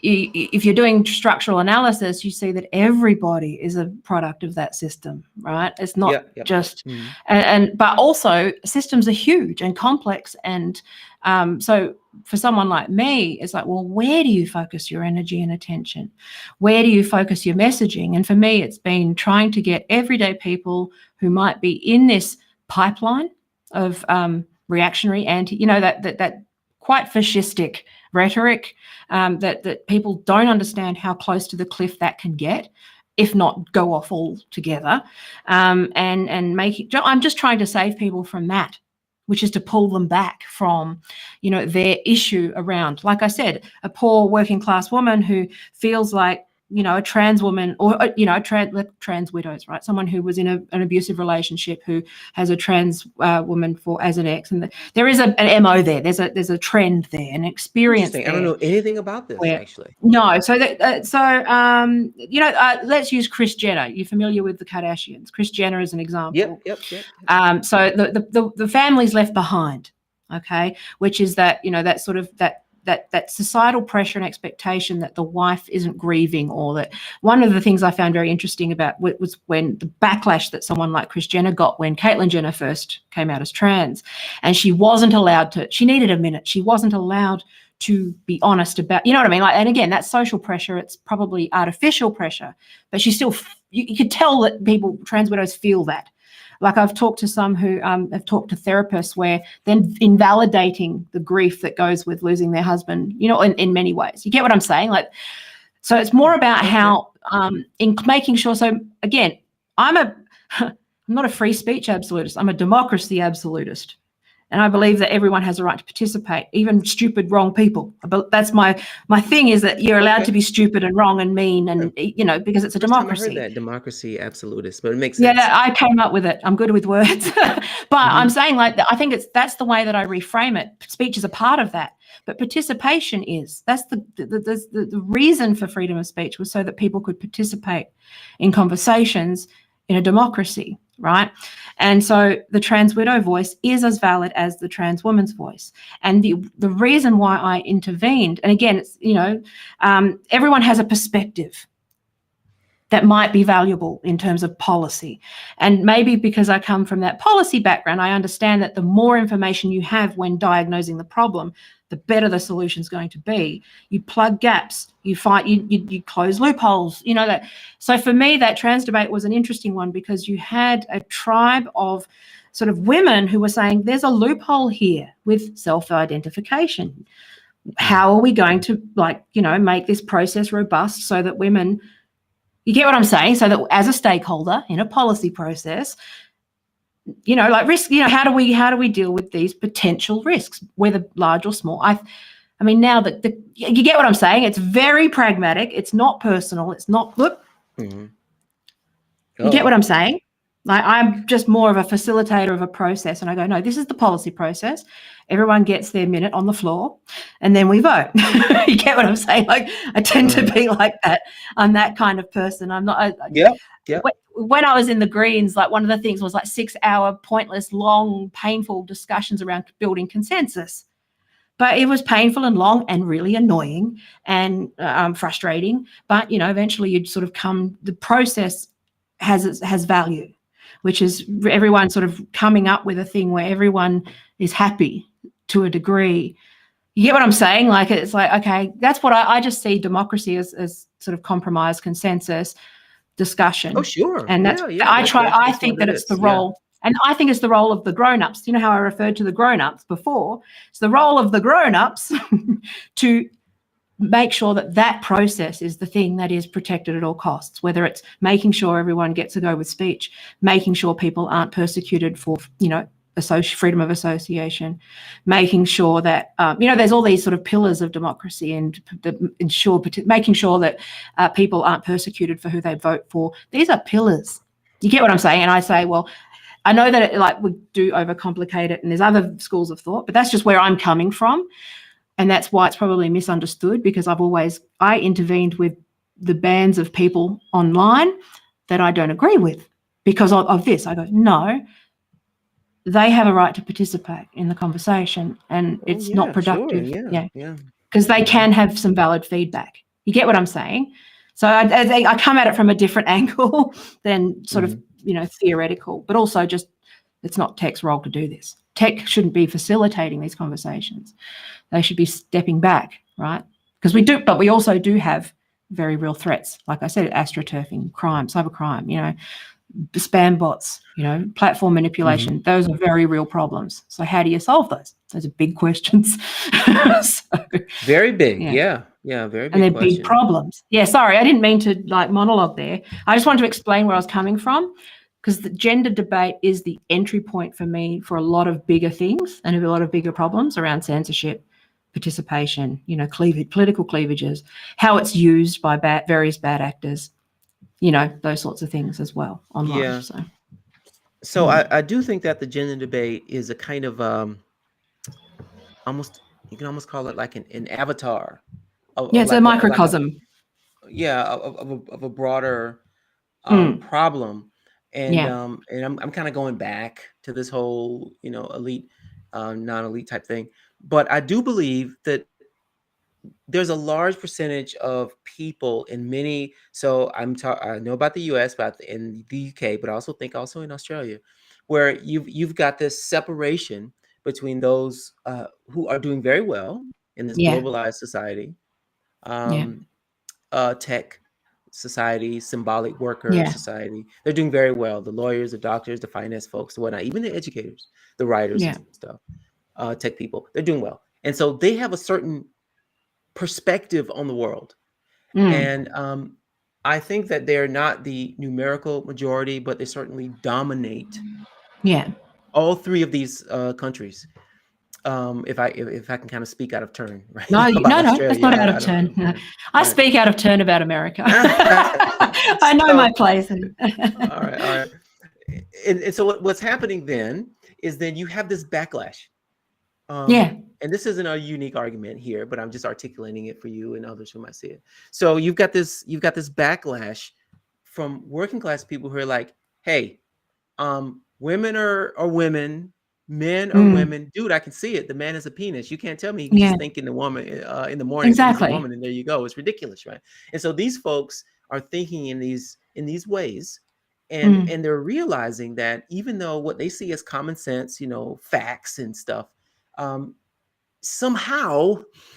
If you're doing structural analysis, you see that everybody is a product of that system, right? It's not just, but also systems are huge and complex. And so for someone like me, it's like, well, where do you focus your energy and attention? Where do you focus your messaging? And for me, it's been trying to get everyday people who might be in this pipeline of reactionary that quite fascistic rhetoric, that people don't understand how close to the cliff that can get, if not go off altogether, and make it. I'm just trying to save people from that, which is to pull them back from, you know, their issue around, like I said, a poor working class woman who feels like, you know, a trans woman, or, you know, trans widows, right? Someone who was in an abusive relationship who has a trans woman as an ex, and there is an MO there. There's a trend there, an experience there. I don't know anything about this actually. No, so let's use Kris Jenner. You're familiar with the Kardashians? Kris Jenner is an example. Yep. So the family's left behind, okay, which is that, you know, that sort of that societal pressure and expectation that the wife isn't grieving, or that one of the things I found very interesting about was when the backlash that someone like Kris Jenner got when Caitlyn Jenner first came out as trans, and she wasn't allowed to, she needed a minute. She wasn't allowed to be honest about, you know what I mean? Like, and again, that's social pressure. It's probably artificial pressure, but she still, you could tell that people, trans widows, feel that. Like, I've talked to some who have talked to therapists where then invalidating the grief that goes with losing their husband, you know, in many ways. You get what I'm saying? Like, so it's more about how in making sure. So again, I'm not a free speech absolutist. I'm a democracy absolutist. And I believe that everyone has a right to participate, even stupid, wrong people. But that's my thing, is that you're allowed to be stupid and wrong and mean, and you know, because it's a democracy. I heard that, democracy absolutist, but it makes sense. Yeah, I came up with it. I'm good with words, but I'm saying, like, I think that's the way that I reframe it. Speech is a part of that, but participation is. That's the reason for freedom of speech, was so that people could participate in conversations in a democracy, right? And so the trans widow voice is as valid as the trans woman's voice. And the reason why I intervened, and again, it's, you know, everyone has a perspective that might be valuable in terms of policy. And maybe because I come from that policy background, I understand that the more information you have when diagnosing the problem, the better the solution's going to be. You plug gaps, you close loopholes, you know that. So for me, that trans debate was an interesting one, because you had a tribe of sort of women who were saying there's a loophole here with self-identification. How are we going to, like, you know, make this process robust so that women, you get what I'm saying? So that as a stakeholder in a policy process, you know, like risk, you know, how do we deal with these potential risks, whether large or small? I mean, now that you get what I'm saying? It's very pragmatic. It's not personal. It's not, look, Mm-hmm. you get what I'm saying? Like, I'm just more of a facilitator of a process, and I go, no, this is the policy process. Everyone gets their minute on the floor, and then we vote. You get what I'm saying? Like, I tend to be like that. I'm that kind of person. I'm not. Yeah. When I was in the Greens, like, one of the things was like 6-hour, pointless, long, painful discussions around building consensus. But it was painful and long and really annoying and frustrating. But, you know, eventually you'd sort of come. The process has value, which is everyone sort of coming up with a thing where everyone is happy to a degree. You get what I'm saying? Like, it's like, okay, that's what I just see democracy as sort of compromise, consensus, discussion. Oh, sure. And that's, I think that it's the role, and I think it's the role of the grown-ups. You know how I referred to the grown-ups before? It's the role of the grown-ups to make sure that that process is the thing that is protected at all costs, whether it's making sure everyone gets a go with speech, making sure people aren't persecuted for, you know, freedom of association, making sure that, you know, there's all these sort of pillars of democracy, and making sure that people aren't persecuted for who they vote for. These are pillars. You get what I'm saying? And I say, well, I know that we do overcomplicate it, and there's other schools of thought, but that's just where I'm coming from. And that's why it's probably misunderstood, because I intervened with the bands of people online that I don't agree with because of this. I go, no, they have a right to participate in the conversation, and it's not productive. Sure. Because they can have some valid feedback. You get what I'm saying? So I come at it from a different angle than sort of, you know, theoretical, but also just it's not tech's role to do this. Tech shouldn't be facilitating these conversations. They should be stepping back, right? Because we also do have very real threats. Like I said, astroturfing, crime, cybercrime, you know, spam bots, you know, platform manipulation. Those are very real problems. So how do you solve those? Those are big questions. Very big. Yeah, very big. And they're big problems. Yeah, sorry, I didn't mean to like monologue there. I just wanted to explain where I was coming from, because the gender debate is the entry point for me for a lot of bigger things and a lot of bigger problems around censorship, participation, you know, political cleavages, how it's used by various bad actors, you know, those sorts of things as well online. Yeah. So I do think that the gender debate is a kind of you can almost call it like an avatar. It's a microcosm. Of a broader problem. And I'm kind of going back to this whole, you know, elite, non-elite type thing. But I do believe that there's a large percentage of people in many. So I know about the U.S., but in the U.K., but I also think also in Australia, where you've got this separation between those who are doing very well in this globalized society, tech society, symbolic worker society. They're doing very well. The lawyers, the doctors, the finance folks, the whatnot, even the educators, the writers and stuff, tech people, they're doing well. And so they have a certain perspective on the world. And I think that they're not the numerical majority, but they certainly dominate all three of these countries. If I can kind of speak out of turn, right? No, that's not out of turn. I speak out of turn about America. I know my place. All right. And so what's happening then is you have this backlash. And this isn't a unique argument here, but I'm just articulating it for you and others who might see it. So you've got this backlash from working class people who are like, hey, women are women, men are women. Dude, I can see it. The man is a penis. You can't tell me he's thinking the woman in the morning. Exactly. He's a woman, and there you go. It's ridiculous, right? And so these folks are thinking in these ways, and they're realizing that even though what they see as common sense, you know, facts and stuff, somehow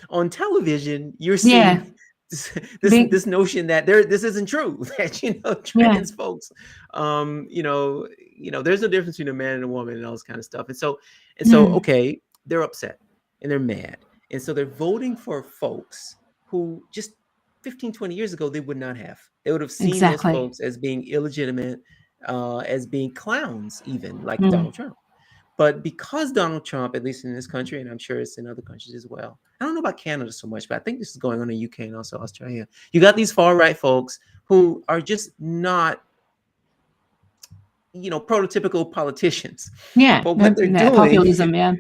on television you're seeing this notion that this isn't true, that trans folks, there's a difference between a man and a woman and all this kind of stuff. And so okay, they're upset and they're mad, and so they're voting for folks who just 15, 20 years ago they would not have. They would have seen those folks as being illegitimate, as being clowns, even like Donald Trump. But because Donald Trump, at least in this country, and I'm sure it's in other countries as well, I don't know about Canada so much, but I think this is going on in the UK and also Australia. You got these far right folks who are just not, prototypical politicians. Yeah, but what they're doing, populism. Yeah,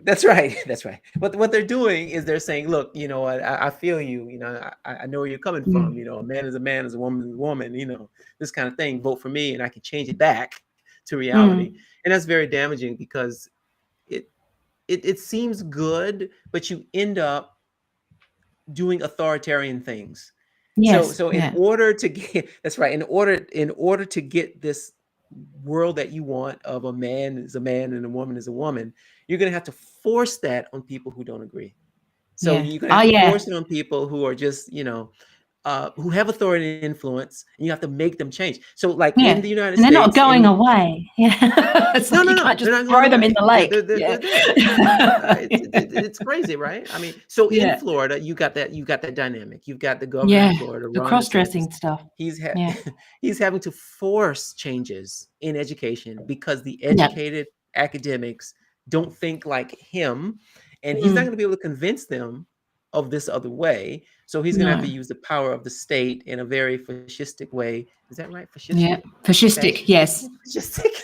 that's right. What they're doing is they're saying, look, I feel you. I know where you're coming from. A man is a man, is a woman is a woman. This kind of thing. Vote for me, and I can change it back to reality. And that's very damaging, because it seems good, but you end up doing authoritarian things. Yes. So in order to get, that's right, in order to get this world that you want of a man is a man and a woman is a woman, you're going to have to force that on people who don't agree. So you're going to have to force it on people who are just, who have authority and influence, and you have to make them change. So like in the United States, they're not going away. Yeah. No, you can't just throw them in the lake. It's crazy, right? I mean, so in Florida, you got that dynamic. You've got the governor of Florida, the cross-dressing stuff. He's having to force changes in education because the educated academics don't think like him, and he's not going to be able to convince them of this other way. So he's going to have to use the power of the state in a very fascistic way. Is that right? Fascistic? Yeah, fascistic. Yes. Fascistic.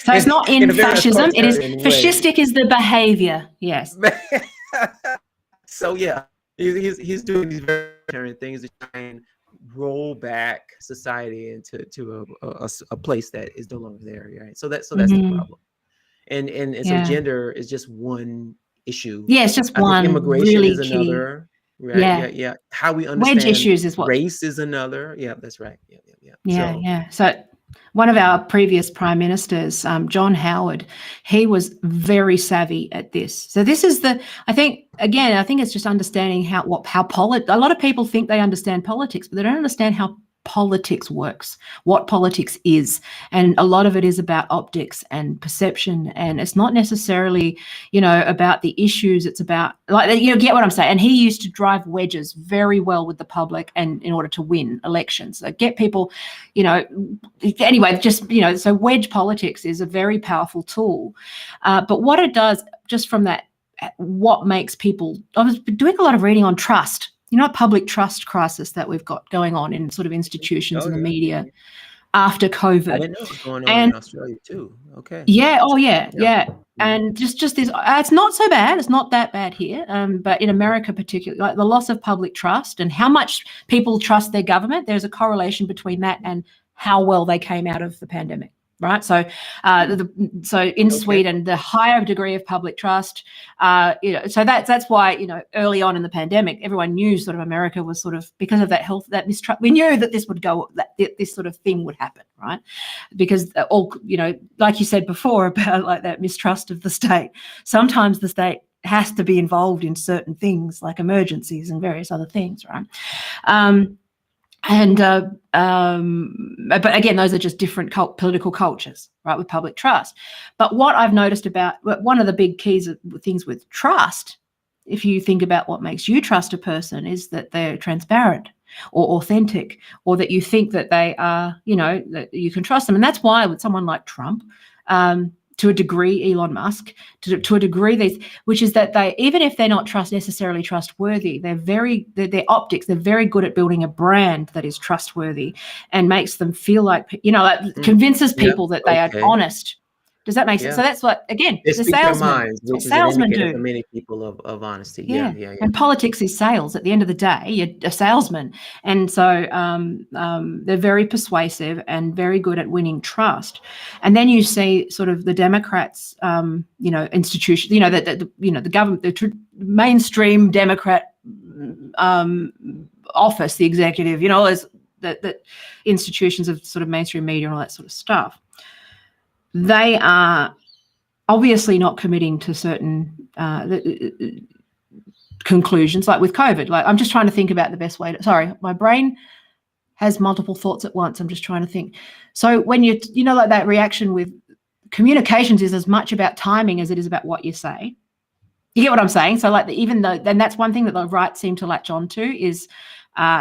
So it's not in fascism. It is fascistic is the behavior. Yes. So he's doing these very things to try and roll back society into a place that is no longer there. Right. So that's the problem. And so gender is just one issue. Yeah, it's just one. Immigration really is another. Right. Yeah. How we understand wedge issues is what race is another. Yeah, that's right. Yeah. So one of our previous prime ministers, John Howard, he was very savvy at this. So this is I think it's just understanding a lot of people think they understand politics, but they don't understand how politics works, what politics is. And a lot of it is about optics and perception. And it's not necessarily, about the issues. It's about, get what I'm saying? And he used to drive wedges very well with the public and in order to win elections. So get people, anyway, just, so wedge politics is a very powerful tool. But what it does, just from that, what makes people, I was doing a lot of reading on trust. Public trust crisis that we've got going on in sort of institutions and the media after COVID. I didn't know it was going on in Australia too. Okay. Yeah. Oh, yeah. And just this, it's not so bad. It's not that bad here. But in America, particularly, like the loss of public trust and how much people trust their government, there's a correlation between that and how well they came out of the pandemic. Right. So in Sweden, the higher degree of public trust, so that's why, early on in the pandemic, everyone knew sort of America was sort of, because of that mistrust, we knew that this would go, that this sort of thing would happen. Right. Because all, like you said before about like that mistrust of the state, sometimes the state has to be involved in certain things like emergencies and various other things. Right. But again, those are just different political cultures, right, with public trust. But what I've noticed about one of the big keys of things with trust, if you think about what makes you trust a person, is that they're transparent or authentic, or that you think that they are, that you can trust them. And that's why with someone like Trump, to a degree, Elon Musk, to a degree, which is that they, even if they're not necessarily trustworthy, their optics, they're very good at building a brand that is trustworthy and makes them feel like, convinces people that they are honest. Does that make sense? So that's what, again, they the salesman. Salesmen do. For many people of honesty. Yeah. And politics is sales. At the end of the day, you're a salesman. And so they're very persuasive and very good at winning trust. And then you see sort of the Democrats, institution, the government, the mainstream Democrat office, the executive, the institutions of sort of mainstream media and all that sort of stuff. They are obviously not committing to certain conclusions, like with COVID. Like, I'm just trying to think about the best way to, sorry, my brain has multiple thoughts at once. I'm just trying to think. So when like that reaction with communications is as much about timing as it is about what you say. You get what I'm saying? So like even though, then that's one thing that the right seem to latch on to is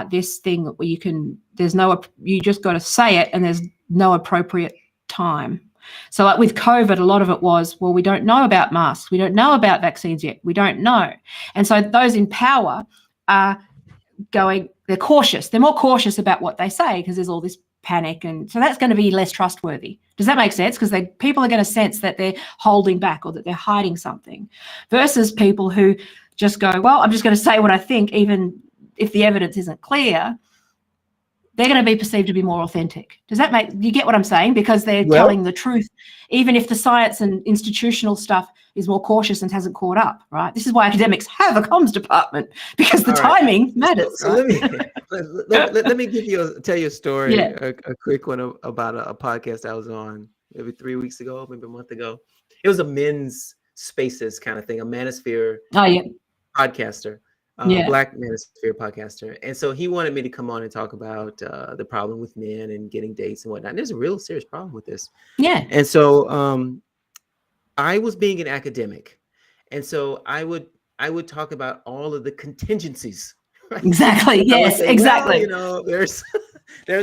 this thing where you just got to say it and there's no appropriate time. So like with COVID, a lot of it was, well, we don't know about masks. We don't know about vaccines yet. We don't know. And so those in power are they're cautious. They're more cautious about what they say because there's all this panic. And so that's going to be less trustworthy. Does that make sense? Because people are going to sense that they're holding back or that they're hiding something, versus people who just go, well, I'm just going to say what I think, even if the evidence isn't clear. They're going to be perceived to be more authentic. You get what I'm saying? Because they're telling the truth, even if the science and institutional stuff is more cautious and hasn't caught up, right? This is why academics have a comms department, because the timing matters. So right? let me tell you a story, Yeah. a quick one about a podcast I was on maybe 3 weeks ago, maybe a month ago. It was a men's spaces kind of thing, a manosphere podcaster. Black manosphere podcaster. And so he wanted me to come on and talk about the problem with men and getting dates and whatnot. And there's a real serious problem with this. Yeah. And so I was being an academic. And so I would talk about all of the contingencies. Right? Exactly. Yes, say, exactly. Well, there's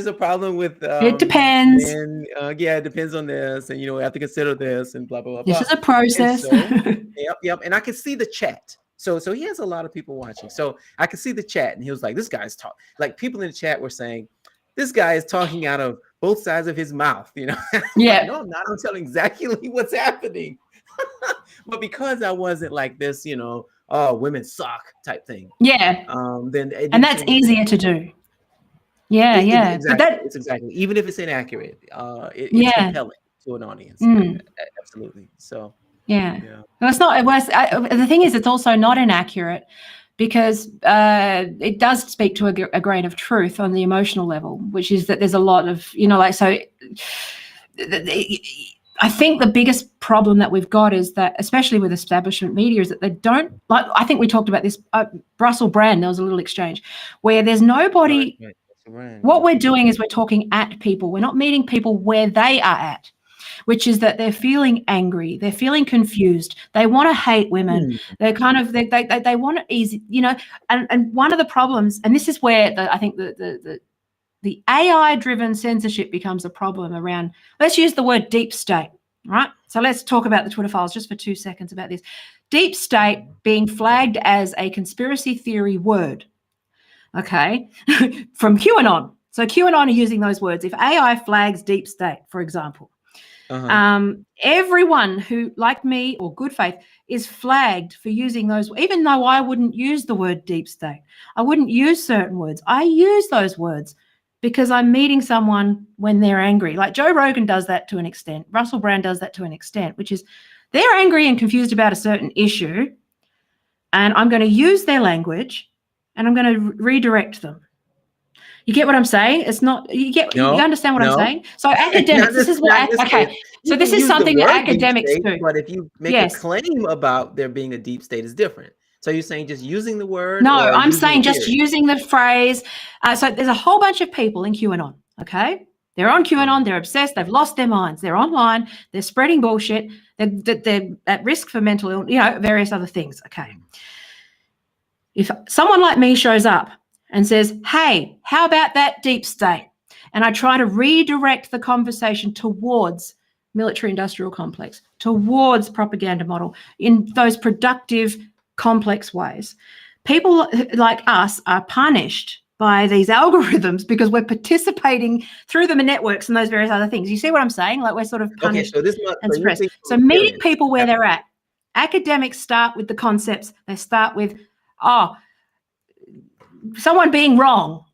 a problem with it depends. And it depends on this. And we have to consider this and blah, blah, blah. This is a process. Yep. And I could see the chat. So he has a lot of people watching. So I could see the chat, and he was like, this guy's talking. Like, people in the chat were saying, this guy is talking out of both sides of his mouth, Yeah. Like, no, I'm not. I'm telling exactly what's happening. But because I wasn't like this, oh, women suck type thing. Yeah. And that's easier to do. Yeah, exactly. But it's exactly. Even if it's inaccurate, it's compelling to an audience. Absolutely. So. Yeah. Well, it's not. The thing is, it's also not inaccurate because it does speak to a grain of truth on the emotional level, which is that there's a lot of, so. I think the biggest problem that we've got is that, especially with establishment media, is that they don't like. I think we talked about this. Russell Brand. There was a little exchange where there's nobody. Right. What we're doing is we're talking at people. We're not meeting people where they are at, which is that they're feeling angry, they're feeling confused, they want to hate women, they're kind of they want it easy, and one of the problems, and this is where I think the AI-driven censorship becomes a problem around, let's use the word deep state, right? So let's talk about the Twitter files just for 2 seconds about this. Deep state being flagged as a conspiracy theory word, okay, from QAnon. So QAnon are using those words. If AI flags deep state, for example, everyone who, like me or good faith, is flagged for using those, even though I wouldn't use the word deep state. I wouldn't use certain words. I use those words because I'm meeting someone when they're angry. Like Joe Rogan does that to an extent. Russell Brand does that to an extent, which is they're angry and confused about a certain issue, and I'm going to use their language and I'm going to redirect them. You get what I'm saying? It's not, you understand what I'm saying? So academics, this is what, so this is something that academics do. But if you make a claim about there being a deep state, is different. So you're saying just using the word? No, I'm saying just using the phrase. So there's a whole bunch of people in QAnon, okay? They're on QAnon, they're obsessed, they've lost their minds, they're online, they're spreading bullshit, they're at risk for mental illness, various other things, okay? If someone like me shows up and says, hey, how about that deep state? And I try to redirect the conversation towards military-industrial complex, towards propaganda model in those productive, complex ways. People like us are punished by these algorithms because we're participating through them in networks and those various other things. You see what I'm saying? Like we're sort of punished and suppressed. So meeting people where they're at. Academics start with the concepts. They start with, someone being wrong.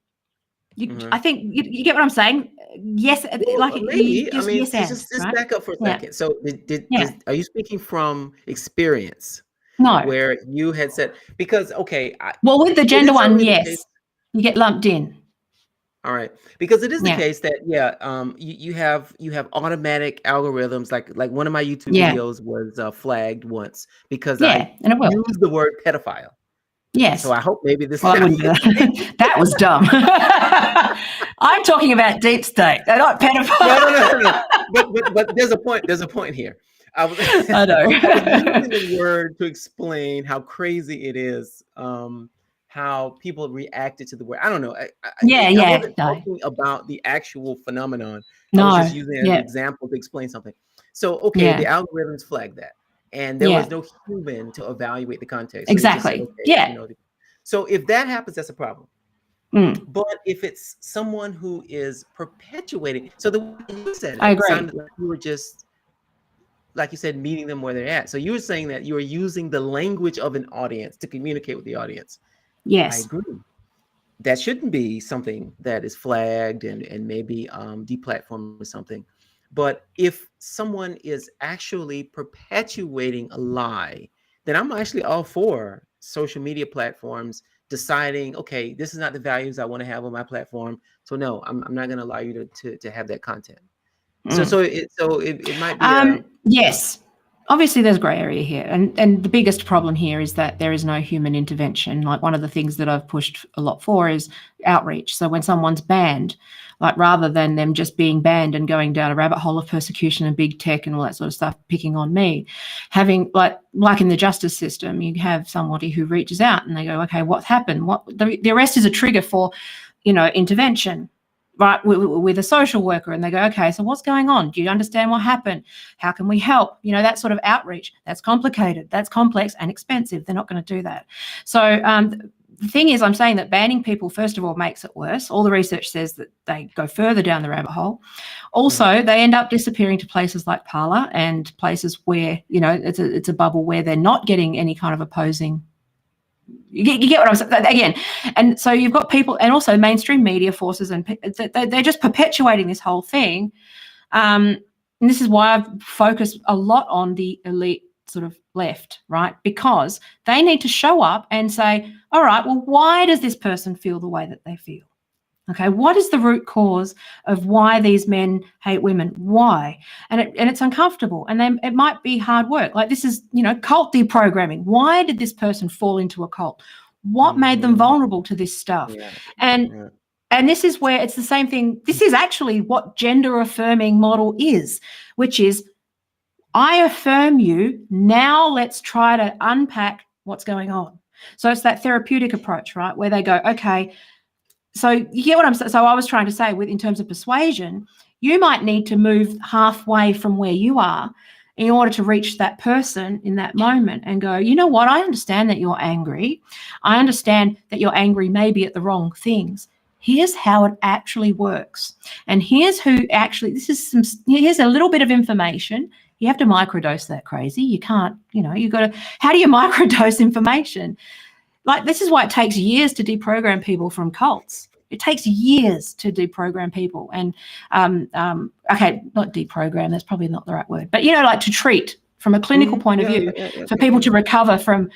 I think you get what I'm saying. Yes, maybe. Just back up for a second. So, are you speaking from experience? No, where you had said because with the gender one, yes, you get lumped in. All right, because it is the case that you have automatic algorithms. Like one of my YouTube videos was flagged once because I used the word pedophile. So Yes. I hope maybe this. Well, I wouldn't do that. That was dumb. I'm talking about deep state. They're not pedophiles. No. But there's a point. There's a point here. I was I know. using the word to explain how crazy it is. How people reacted to the word. I don't know. I wasn't No. talking about the actual phenomenon. I was No. just using it as an example to explain something. So, okay, the algorithms flagged that. And there was no human to evaluate the context. So Exactly. you just said, okay, so if that happens, that's a problem. But if it's someone who is perpetuating, so the way you said it, I agree. sounded like you were just, like you said, meeting them where they're at. So you were saying that you are using the language of an audience to communicate with the audience. Yes. I agree. That shouldn't be something that is flagged and maybe deplatformed or something. But if someone is actually perpetuating a lie, then I'm actually all for social media platforms deciding, okay, this is not the values I want to have on my platform. So no, I'm not going to allow you to have that content. So it might be yes. Obviously, there's grey area here, and the biggest problem here is that there is no human intervention. Like, one of the things that I've pushed a lot for is outreach. So when someone's banned, like, rather than them just being banned and going down a rabbit hole of persecution and big tech and all that sort of stuff, picking on me, having like in the justice system, you have somebody who reaches out and they go, okay, what's happened? The arrest is a trigger for, intervention. Right, with a social worker, and they go, okay, so what's going on? Do you understand what happened? How can we help? That sort of outreach. That's complicated, that's complex and expensive. They're not going to do that. So the thing is, I'm saying that banning people, first of all, makes it worse. All the research says that they go further down the rabbit hole. Also, they end up disappearing to places like Parler and places where, it's a bubble where they're not getting any kind of opposing. You get what I'm saying? Again, and so you've got people, and also mainstream media forces, and they're just perpetuating this whole thing. And this is why I've focused a lot on the elite sort of left, right? Because they need to show up and say, all right, well, why does this person feel the way that they feel? Okay, what is the root cause of why these men hate women? Why? And it's uncomfortable, and then it might be hard work. Like, this is, cult deprogramming. Why did this person fall into a cult? What made them vulnerable to this stuff? And this is where it's the same thing. This is actually what gender affirming model is, which is, I affirm you. Now let's try to unpack what's going on. So it's that therapeutic approach, right? Where they go, okay, so you get what I'm saying? So I was trying to say, in terms of persuasion, you might need to move halfway from where you are in order to reach that person in that moment and go, you know what? I understand that you're angry. I understand that you're angry maybe at the wrong things. Here's how it actually works. And here's here's a little bit of information. You have to microdose that crazy. You can't, how do you microdose information? Like, this is why it takes years to deprogram people from cults. It takes years to deprogram people. And, okay, not deprogram, that's probably not the right word, but, like, to treat from a clinical point of view, for people to recover from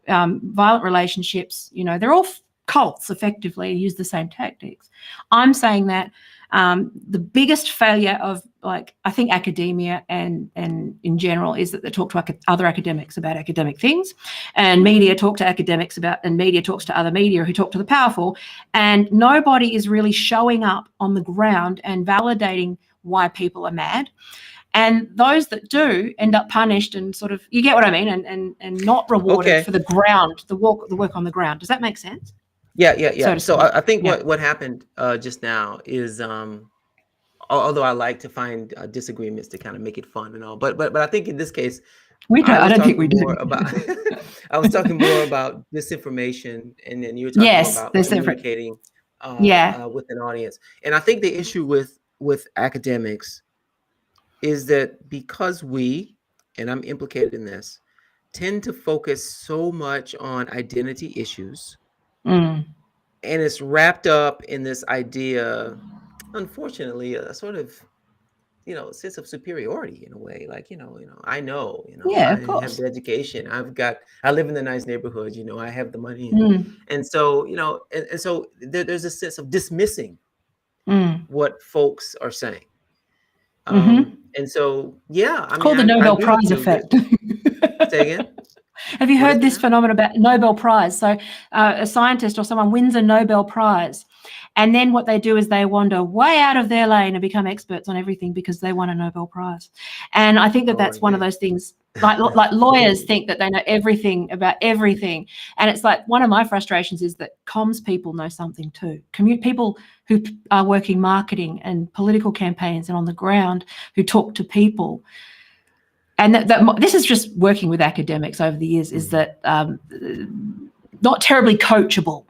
violent relationships. They're all cults, effectively, use the same tactics. I'm saying that the biggest failure of, like, I think academia and in general is that they talk to other academics about academic things, and media talk to academics about, and media talks to other media who talk to the powerful, and nobody is really showing up on the ground and validating why people are mad. And those that do end up punished and sort of, you get what I mean, and not rewarded for the work on the ground. Does that make sense? Yeah. So I think what happened just now is, although I like to find disagreements to kind of make it fun and all, but I think in this case, I don't think we do. I was talking more about disinformation, and then you were talking more about communicating with an audience. And I think the issue with academics is that because we, and I'm implicated in this, tend to focus so much on identity issues. And it's wrapped up in this idea, unfortunately, a sort of, sense of superiority in a way. Like, I know, I have the education. I live in a nice neighborhood, I have the money. And so, and so there's a sense of dismissing what folks are saying. And so, it's called the Nobel Prize effect. Say again? Have you What is heard it this now? phenomenon about Nobel Prize? So a scientist or someone wins a Nobel Prize, and then what they do is they wander way out of their lane and become experts on everything because they won a Nobel Prize. And I think that Oh, that's one of yeah. those things, like lawyers think that they know everything about everything. And it's like one of my frustrations is that comms people know something too. People who are working marketing and political campaigns and on the ground who talk to people. And this is just working with academics over the years, is that not terribly coachable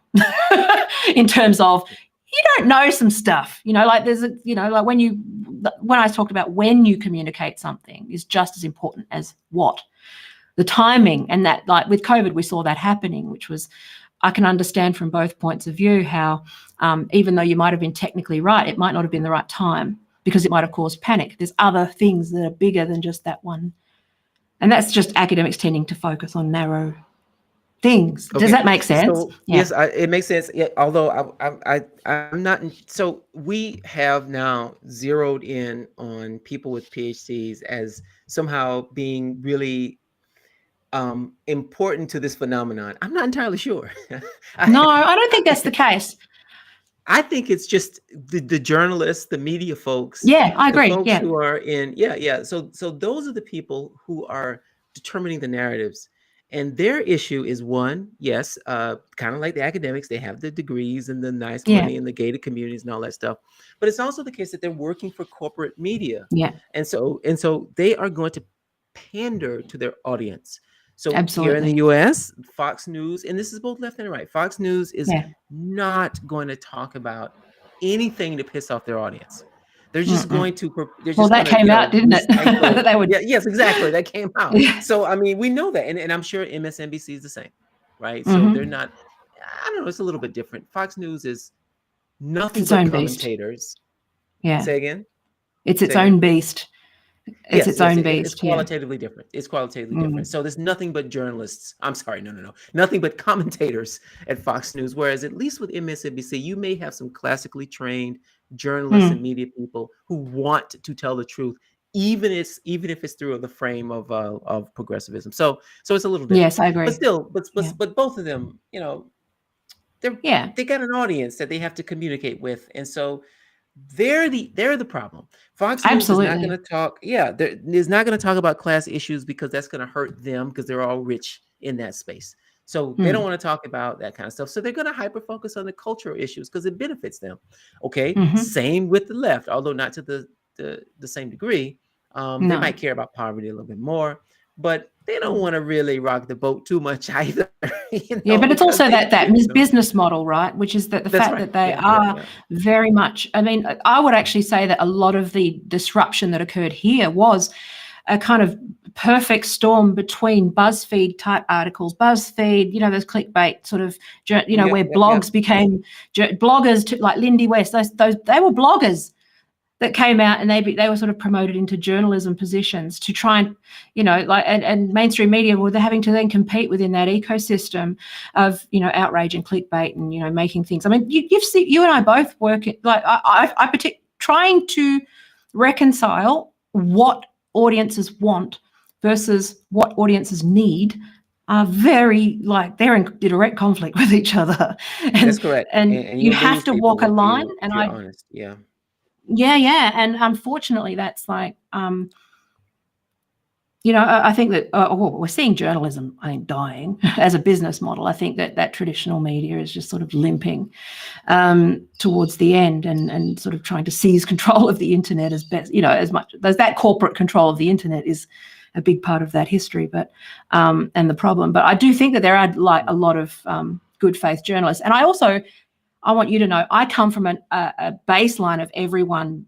in terms of, you don't know some stuff, like there's a, like when I talked about when you communicate something is just as important as what. The timing, and that, like with COVID, we saw that happening, which was, I can understand from both points of view how even though you might have been technically right, it might not have been the right time because it might have caused panic. There's other things that are bigger than just that one. And that's just academics tending to focus on narrow things. Does Okay. that make sense? So Yeah. yes, it makes sense. Yeah, although I'm not. So we have now zeroed in on people with PhDs as somehow being really important to this phenomenon. I'm not entirely sure. No, I, I don't think that's the case. I think it's just the journalists, the media folks, Yeah, I the agree. folks Yeah. who are in, yeah. So those are the people who are determining the narratives. And their issue is one, yes, kind of like the academics, they have the degrees and the nice Yeah. money and the gated communities and all that stuff. But it's also the case that they're working for corporate media. Yeah. And so they are going to pander to their audience. So here in the Absolutely. US, Fox News, and this is both left and right, Fox News is Yeah. not going to talk about anything to piss off their audience. They're just Mm-mm. going to, they're Well, just that going to, came out, didn't it? recycle. They would. Yeah, yes, exactly. That came out. Yeah. So, I mean, we know that. And I'm sure MSNBC is the same, right? So they're Mm-hmm. not, I don't know, it's a little bit different. Fox News is It's nothing its but own beast. commentators. Yeah. Say again? It's Say its again? own beast. It's Yes, its yes, own it's beast. Yeah. qualitatively different. It's qualitatively different. Mm. So there's nothing but journalists. I'm sorry, no, nothing but commentators at Fox News. Whereas at least with MSNBC, you may have some classically trained journalists and Mm. media people who want to tell the truth, even if it's through the frame of progressivism. So it's a little different. Yes, I But agree. still, Yeah. but both of them, Yeah. they got an audience that they have to communicate with, and so they're the problem. Fox News is not going Absolutely. to talk. Yeah, is not going to talk about class issues because that's going to hurt them because they're all rich in that space. So they don't Mm. want to talk about that kind of stuff. So they're going to hyper focus on the cultural issues because it benefits them. Okay, Mm-hmm. same with the left, although not to the same degree. They No. might care about poverty a little bit more, but they don't want to really rock the boat too much either. Yeah, but it's Because also they, that business model, right? Which is that the that's fact right. that they Yeah. are very much, I mean, I would actually say that a lot of the disruption that occurred here was a kind of perfect storm between BuzzFeed type articles, BuzzFeed, those clickbait sort of, where Yeah. blogs became bloggers, like Lindy West, those they were bloggers that came out, and they were sort of promoted into journalism positions to try and, and mainstream media were having to then compete within that ecosystem of, outrage and clickbait and, making things. I mean, you've seen, you and I both work at, like, I trying to reconcile what audiences want versus what audiences need are very, like, they're in direct conflict with each other. That's And correct. and And you you'll have lose to people walk a if line. you And if you're honest. Yeah. yeah. And unfortunately, that's like, I think that we're seeing journalism, I think, dying as a business model. I think that traditional media is just sort of limping towards the end and sort of trying to seize control of the internet as best, as much as that corporate control of the internet is a big part of that history, but and the problem. But I do think that there are, like, a lot of good faith journalists. And I want you to know, I come from a baseline of everyone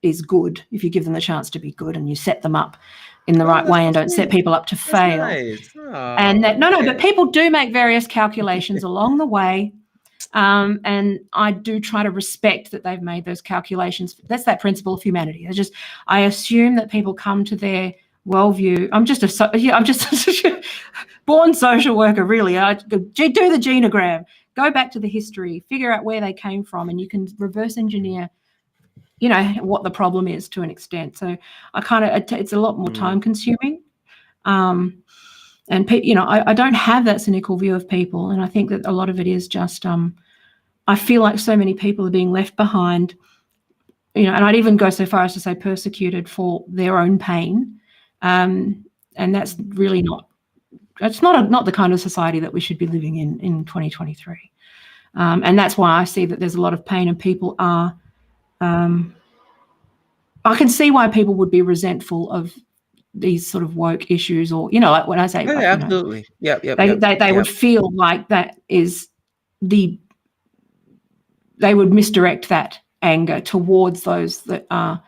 is good if you give them the chance to be good and you set them up in the Oh, right that's way so and don't set sweet. people up to That's fail. nice. And that, Oh, no, but okay. people do make various calculations along the way. And I do try to respect that they've made those calculations. That's that principle of humanity. I assume that people come to their worldview. I'm just a born social worker, really. I do the genogram, go back to the history, figure out where they came from, and you can reverse engineer what the problem is to an extent. So I kind of, it's a lot more time consuming. And I don't have that cynical view of people, and I think that a lot of it is just I feel like so many people are being left behind, and I'd even go so far as to say persecuted for their own pain, and that's really not the kind of society that we should be living in 2023, and that's why I see that there's a lot of pain, and people are. I can see why people would be resentful of these sort of woke issues, or like when I say, Yeah, absolutely. They would feel like that is they would misdirect that anger towards those that are,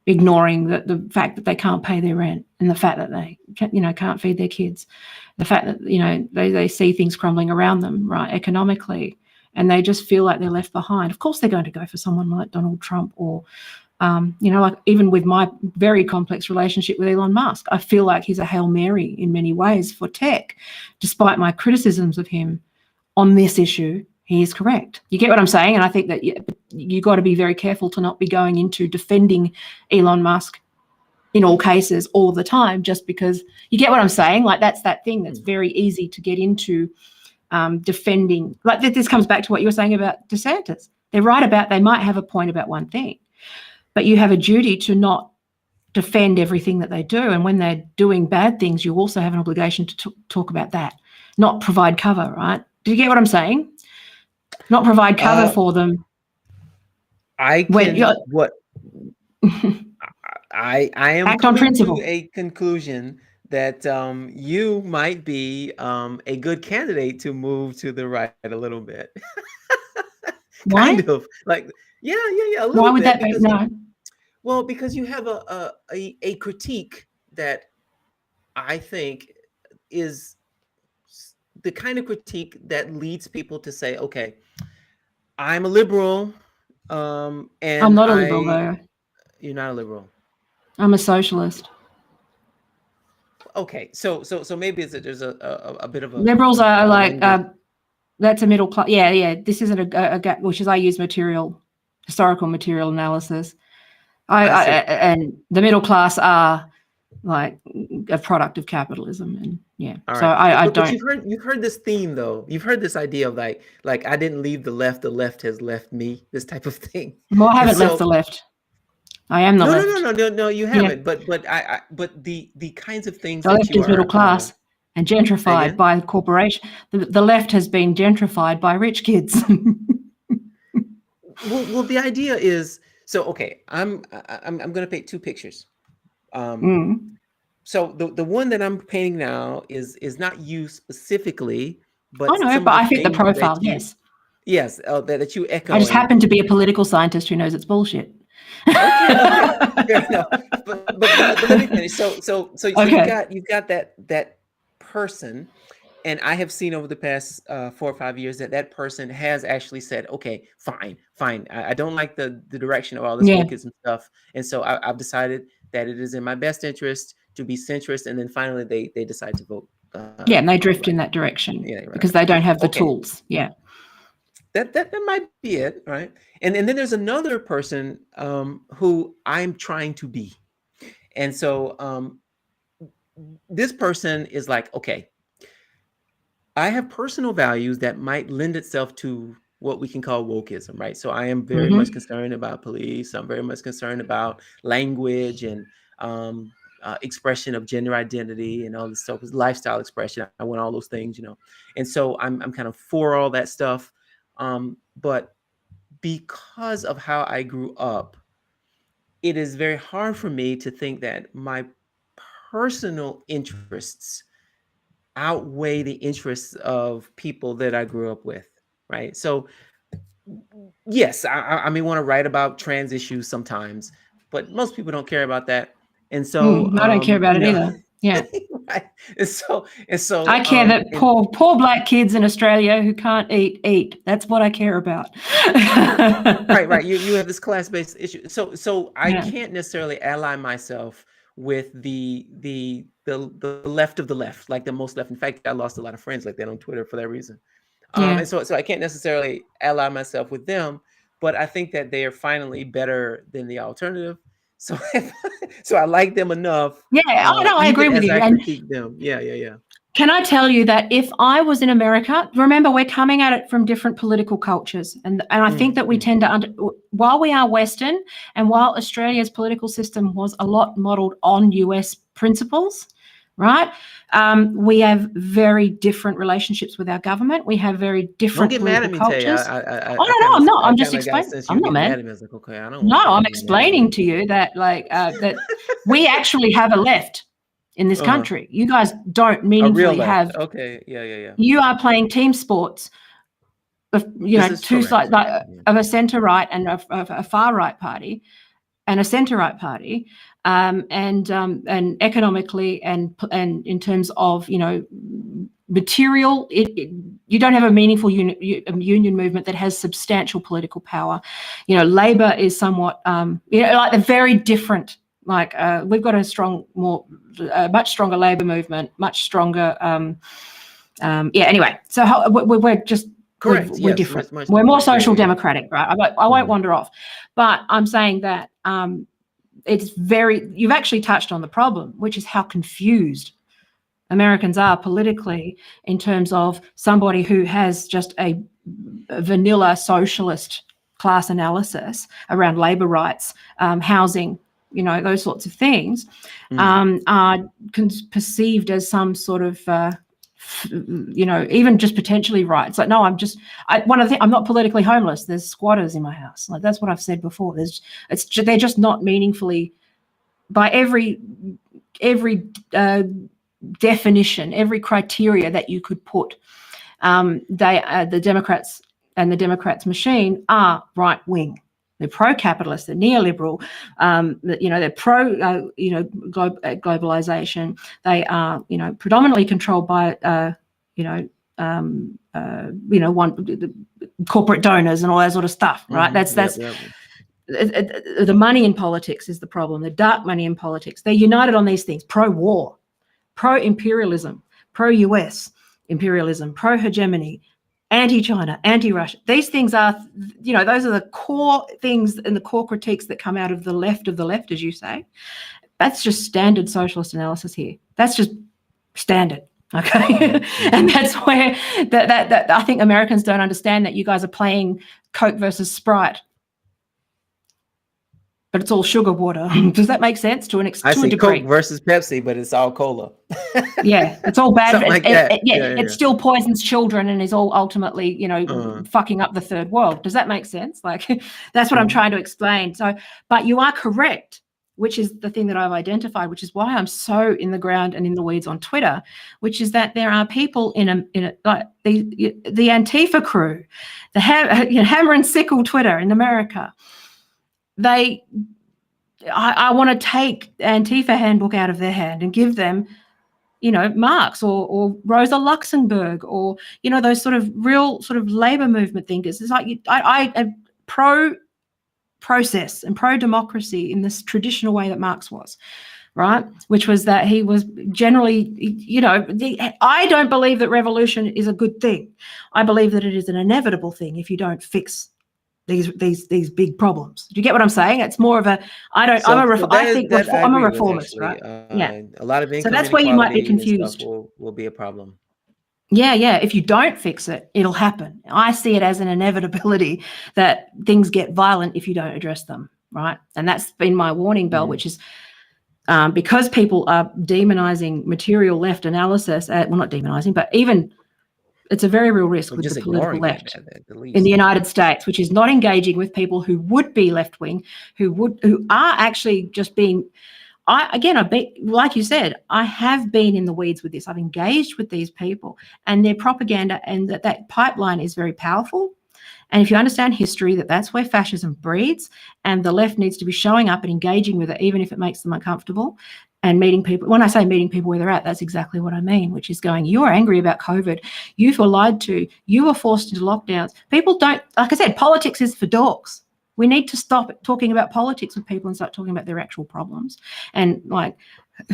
ignoring the fact that they can't pay their rent, and the fact that they can't feed their kids, the fact that they see things crumbling around them, right, economically, and they just feel like they're left behind. Of course, they're going to go for someone like Donald Trump, or like even with my very complex relationship with Elon Musk, I feel like he's a Hail Mary in many ways for tech, despite my criticisms of him on this issue. He is correct. You get what I'm saying? And I think that you got to be very careful to not be going into defending Elon Musk in all cases all the time, just because, you get what I'm saying? Like, that's that thing that's very easy to get into, defending. Like, this comes back to what you were saying about DeSantis. They're right about, they might have a point about one thing, but you have a duty to not defend everything that they do. And when they're doing bad things, you also have an obligation to talk about that, not provide cover, right? Do you get what I'm saying? Not provide cover for them. I am act on principle. To a conclusion that you might be a good candidate to move to the right a little bit. Why? Kind of like, yeah, a little bit. Why would that be? No. Well, because you have a critique that I think is the kind of critique that leads people to say, okay, I'm a liberal, and I'm not a liberal, though. You're not a liberal. I'm a socialist. Okay, so maybe there's a bit of a liberals are like that's a middle class. Yeah. This isn't a gap, which is I use historical material analysis. And the middle class are like a product of capitalism, and All so right. I But don't. you've heard this theme though. You've heard this idea of like I didn't leave the left has left me. This type of thing. Well, I haven't left the left. I am the left. No, you haven't. But but the kinds of things the that left you is middle class and gentrified by corporation. The left has been gentrified by rich kids. Well, the idea is, so okay. I'm going to paint two pictures. So the one that I'm painting now is not you specifically, but I fit the profile. Yes, that you echo. I just happen to be a political scientist who knows it's bullshit. Okay. Fair enough. But let me finish. So you've got that person, and I have seen over the past 4 or 5 years that person has actually said, okay, fine. I don't like the direction of all this wokeism stuff, and so I've decided that it is in my best interest to be centrist, and then finally they decide to vote. And they drift in that direction because they don't have the tools. Yeah. That might be it, right? And then there's another person who I'm trying to be, and so this person is like, okay, I have personal values that might lend itself to what we can call wokeism, right? So I am very much concerned about police. I'm very much concerned about language and expression of gender identity and all this stuff, lifestyle expression. I want all those things, and so I'm kind of for all that stuff. But because of how I grew up, it is very hard for me to think that my personal interests outweigh the interests of people that I grew up with, right? So yes, I may want to write about trans issues sometimes, but most people don't care about that. And so I don't care about it either. Yeah. Right. And so I care that poor black kids in Australia who can't eat. That's what I care about. Right. You have this class-based issue. So I can't necessarily ally myself with the left of the left, like the most left. In fact, I lost a lot of friends like that on Twitter for that reason. And so I can't necessarily ally myself with them, but I think that they are finally better than the alternative. So so I like them enough, Yeah. Oh no, I agree even with as you. I And critique them. Yeah. can I tell you that if I was in America, remember we're coming at it from different political cultures, and I think that we tend to while we are Western, and while Australia's political system was a lot modelled on US principles, right? We have very different relationships with our government. We have very Don't different get mad at political me, Tay. cultures. Oh I no, kind of I'm not. I I'm just kind of got a explaining. sense you I'm were not getting mad mad. at me. I was like, okay, I don't No, want Tay to I'm be mad at me. explaining to you that that we actually have a left in this Uh-huh. country. You guys don't A real meaningfully left. have. Okay. Yeah. You are playing team sports of, This is two sides correct. Yeah. of a centre right and a far right party and a centre right party, and economically and in terms of material, you don't have a meaningful union movement that has substantial political power. Labor is somewhat like they're very different. Like we've got a much stronger labor movement, much stronger. Anyway, so we're just. Correct. We're Yes. different. Much We're more different. social Yeah. democratic, right? I won't wander off, but I'm saying that you've actually touched on the problem, which is how confused Americans are politically in terms of somebody who has just a vanilla socialist class analysis around labor rights, housing, those sorts of things, are perceived as some sort of even just potentially rights. Like, no, I'm not politically homeless. There's squatters in my house. Like, that's what I've said before. They're just not meaningfully, by every definition, every criteria that you could put. The Democrats and the Democrats machine are right wing. They're pro-capitalist. They're neoliberal. They're pro, globalization. They are, predominantly controlled by, corporate donors and all that sort of stuff, right? That's the money in politics is the problem. The dark money in politics. They're united on these things: pro-war, pro-imperialism, pro-US imperialism, pro-hegemony, anti-China, anti-Russia. These things are, those are the core things and the core critiques that come out of the left, as you say. That's just standard socialist analysis here. That's just standard. Okay. And that's where that I think Americans don't understand that you guys are playing Coke versus Sprite. But it's all sugar water. Does that make sense to a degree? Coke versus Pepsi, but it's all cola. Yeah, it's all bad. Something like that. It still poisons children and is all ultimately, fucking up the third world. Does that make sense? Like, that's what I'm trying to explain. So, but you are correct, which is the thing that I've identified, which is why I'm so in the ground and in the weeds on Twitter, which is that there are people in like the Antifa crew, the hammer and sickle Twitter in America. I want to take Antifa handbook out of their hand and give them, Marx or Rosa Luxemburg or, those sort of real sort of labor movement thinkers. It's like I am pro-process and pro-democracy in this traditional way that Marx was, right? Which was that he was generally, I don't believe that revolution is a good thing. I believe that it is an inevitable thing if you don't fix these big problems. Do you get what I'm saying? It's more of a I'm a reformist, actually. right? Yeah. A lot of income so that's where you might be inequality and confused. stuff will be a problem. Yeah. If you don't fix it, it'll happen. I see it as an inevitability that things get violent if you don't address them, right? And that's been my warning bell, which is because people are demonizing material left analysis. Well, not demonizing, but even it's a very real risk with the political left in the United States, which is not engaging with people who would be left-wing, who are actually just being. I've been, like you said, I have been in the weeds with this. I've engaged with these people and their propaganda, and that pipeline is very powerful. And if you understand history, that's where fascism breeds, and the left needs to be showing up and engaging with it, even if it makes them uncomfortable. And meeting people, when I say meeting people where they're at, that's exactly what I mean, which is going, you are angry about COVID, you were lied to, you were forced into lockdowns. People don't, like I said, politics is for dorks. We need to stop talking about politics with people and start talking about their actual problems and like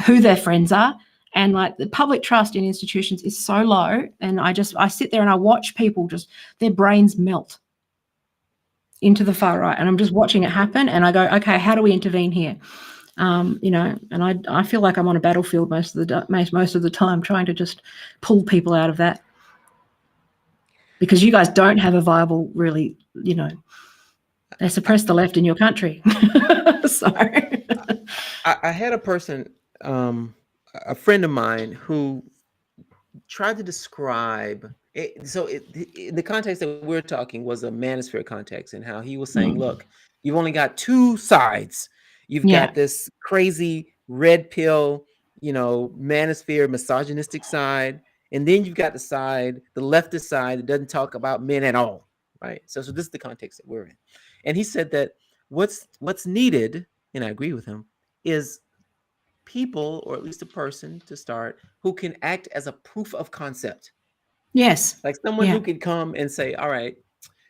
who their friends are. And like the public trust in institutions is so low. And I sit there and I watch people just, their brains melt. into the far right, and I'm just watching it happen, and I go, okay, how do we intervene here? You know, and I feel like I'm on a battlefield most of the time, trying to just pull people out of that, because you guys don't have a viable, really, you know, they suppress the left in your country. So I had a person, a friend of mine, who tried to describe it. So the context that we're talking was a manosphere context, and how he was saying, look, you've only got two sides. You've got this crazy red pill, you know, manosphere, misogynistic side, and then you've got the leftist side that doesn't talk about men at all, right? So this is the context that we're in. And he said that what's needed, and I agree with him, is people, or at least a person to start, who can act as a proof of concept. Yes. Like someone who can come and say, all right,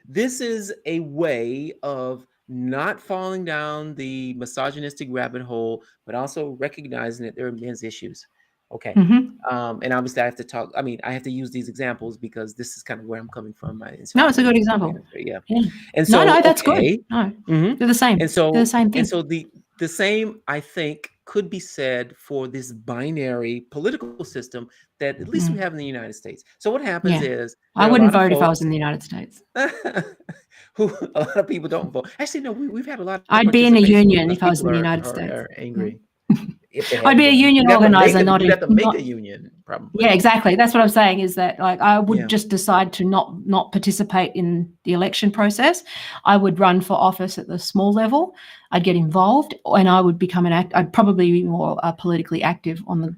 this is a way of not falling down the misogynistic rabbit hole, but also recognizing that there are men's issues. Okay. And obviously I have to talk, I mean, I have to use these examples because this is kind of where I'm coming from. No, it's a good example. Yeah. And so, no, that's good. No, they're the same. And so they're the same thing. And so the same, I think, could be said for this binary political system that at least we have in the United States. So what happens is, I wouldn't vote if I was in the United States. Who a lot of people don't vote. Actually, no, we've had a lot of I'd be in a union if I was in the United States. Are angry. I'd be a union organizer, not you'd have to make a union, probably. Yeah, exactly. That's what I'm saying, is that, like, I would just decide to not participate in the election process. I would run for office at the small level. I'd get involved, and I would become I'd probably be more politically active on the,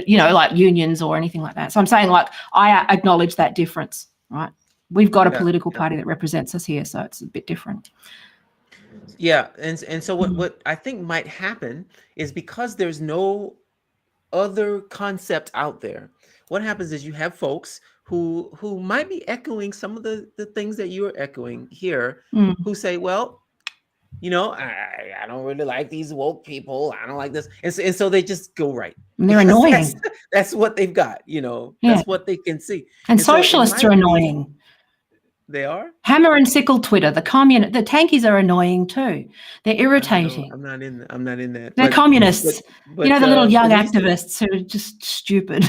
you know, like unions or anything like that. So I'm saying, like, I acknowledge that difference, right? We've got a political party that represents us here, so it's a bit different. Yeah, and so what I think might happen is, because there's no other concept out there, what happens is you have folks who might be echoing some of the things that you are echoing here, who say, well, you know, I don't really like these woke people. I don't like this. And so they just go right. And they're annoying. That's what they've got, you know, that's what they can see. And socialists are annoying. They are? Hammer and sickle Twitter. The tankies are annoying too. They're irritating. I'm not in that. They're communists. But, you know, the little young activists who are just stupid.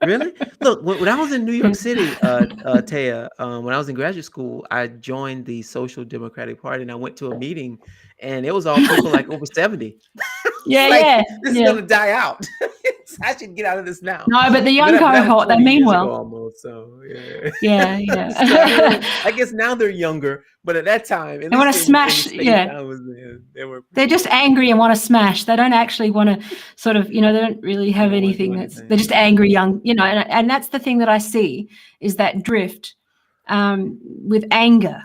Really? Look, when I was in New York City, Taya, when I was in graduate school, I joined the Social Democratic Party, and I went to a meeting, and it was all people like over 70. This is going to die out. I should get out of this now. No, but the young cohort, they mean well. Almost, so yeah. I guess now they're younger, but at that time, they want to smash. They're just angry and want to smash. They don't actually want to sort of, you know, they don't really have anything. They're just angry young, you know, and that's the thing that I see, is that drift with anger,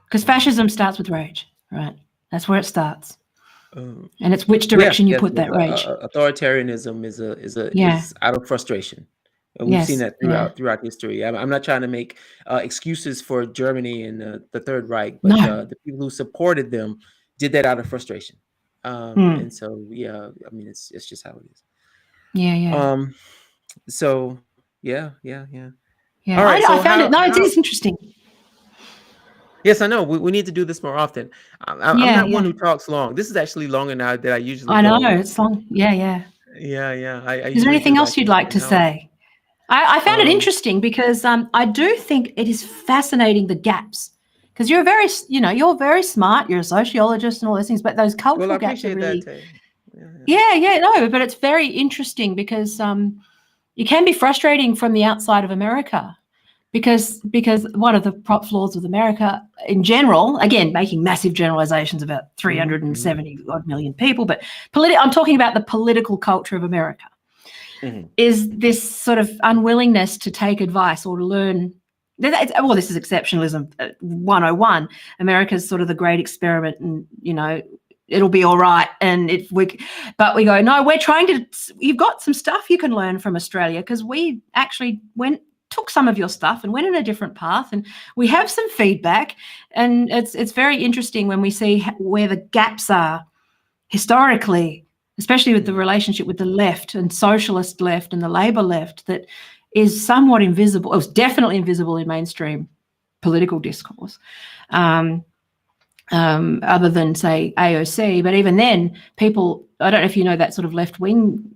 because fascism starts with rage, right? That's where it starts. And it's which direction you put that rage. Authoritarianism is out of frustration. And we've seen that throughout history. I'm not trying to make excuses for Germany and the Third Reich, but the people who supported them did that out of frustration. And so, I mean, it's just how it is. So, yeah. All right. I found it. No, it is interesting. Yes, I know. We need to do this more often. I'm not one who talks long. This is actually longer now than I usually. I know it's long. Yeah. Is there anything else you'd like to say? I found it interesting because I do think it is fascinating, the gaps, because you're very smart. You're a sociologist and all those things, but those cultural gaps are really. But it's very interesting because it can be frustrating from the outside of America. Because one of the flaws with America in general, again, making massive generalizations about 370 odd million people, but I'm talking about the political culture of America, is this sort of unwillingness to take advice or to learn. Well, this is exceptionalism 101. America's sort of the great experiment, and, you know, it'll be all right. But we go, no, you've got some stuff you can learn from Australia, because we actually took some of your stuff and went in a different path, and we have some feedback, and it's very interesting when we see where the gaps are historically, especially with the relationship with the left and socialist left and the Labor left, that is somewhat invisible. It was definitely invisible in mainstream political discourse. Other than, say, AOC. But even then, people, I don't know if you know that sort of left-wing,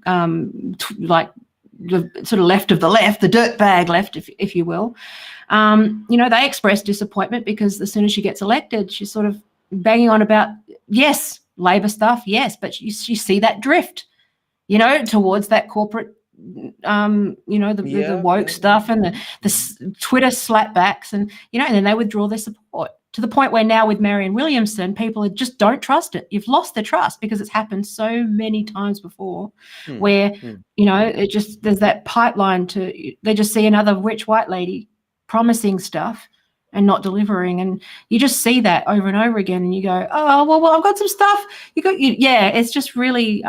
like the sort of left of the left, the dirtbag left, if you will, they express disappointment because as soon as she gets elected, she's sort of banging on about, yes, Labor stuff, yes, but you see that drift, towards that corporate, the woke stuff and the Twitter slapbacks, and then they withdraw their support. To the point where now with Marianne Williamson, people just don't trust it. You've lost the trust because it's happened so many times before where, it just, there's that pipeline they just see another rich white lady promising stuff and not delivering. And you just see that over and over again and you go, oh, well, I've got some stuff. It's just really,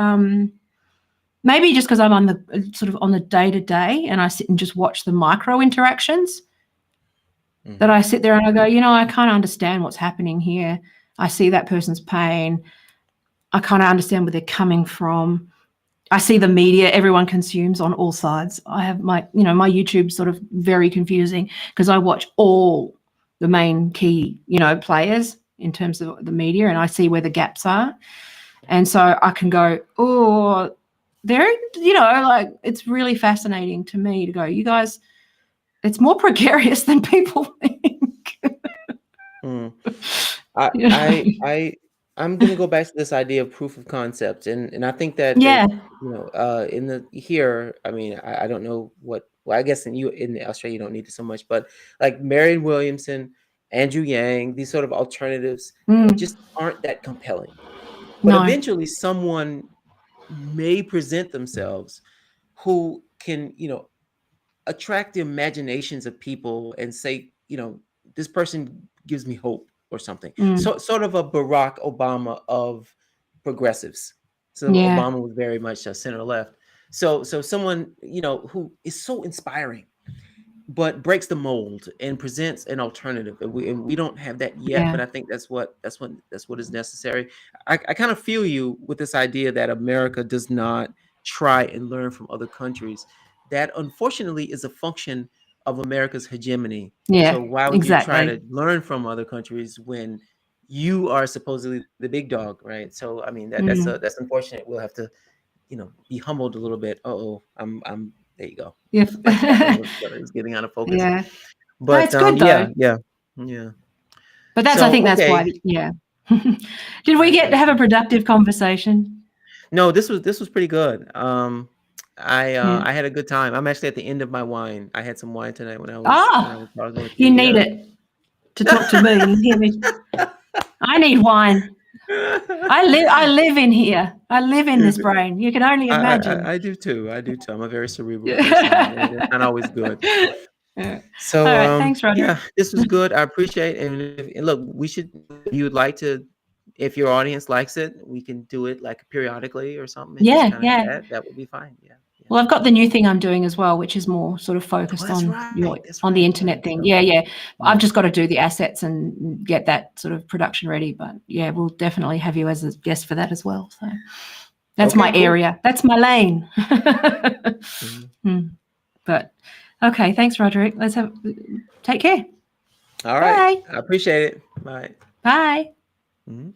maybe just because I'm on the day-to-day and I sit and just watch the micro interactions, that I sit there and I go, I kind of understand what's happening here. I see that person's pain. I kind of understand where they're coming from. I see the media everyone consumes on all sides. I have my YouTube sort of very confusing because I watch all the main key, players in terms of the media, and I see where the gaps are. And so I can go, oh, it's really fascinating to me to go, you guys, it's more precarious than people think. I'm going to go back to this idea of proof of concept, and I think that I mean, I don't know what. Well, I guess in Australia you don't need it so much, but like Marianne Williamson, Andrew Yang, these sort of alternatives just aren't that compelling. But eventually, someone may present themselves who can, attract the imaginations of people and say, this person gives me hope or something. So sort of a Barack Obama of progressives. So Obama was very much center left. So someone, who is so inspiring, but breaks the mold and presents an alternative. And we don't have that yet, but I think that's what is necessary. I kind of feel you with this idea that America does not try and learn from other countries. That unfortunately is a function of America's hegemony. Yeah, so why would you try to learn from other countries when you are supposedly the big dog, right? So I mean that's unfortunate. We'll have to, be humbled a little bit. I'm there you go. Yeah. It's getting out of focus. Yeah. But it's good though. Yeah. But that's, I think that's why. Yeah. Did we get to have a productive conversation? No, this was pretty good. I had a good time. I'm actually at the end of my wine. I had some wine tonight when I was talking with you. You need it to talk to me. You hear me? I need wine. I live in here. I live in this brain. You can only imagine. I do too. I'm a very cerebral person. It's not always good. So, all right, thanks, Roderick. Yeah, this was good. I appreciate it. And look, if you would like to, if your audience likes it, we can do it like periodically or something. That would be fine. Yeah. Well, I've got the new thing I'm doing as well, which is more sort of focused on the internet thing. Yeah. I've just got to do the assets and get that sort of production ready. But yeah, we'll definitely have you as a guest for that as well. So that's my area. That's my lane. But okay, thanks, Roderick. Take care. All right. Bye. I appreciate it. Bye. Bye. Mm-hmm.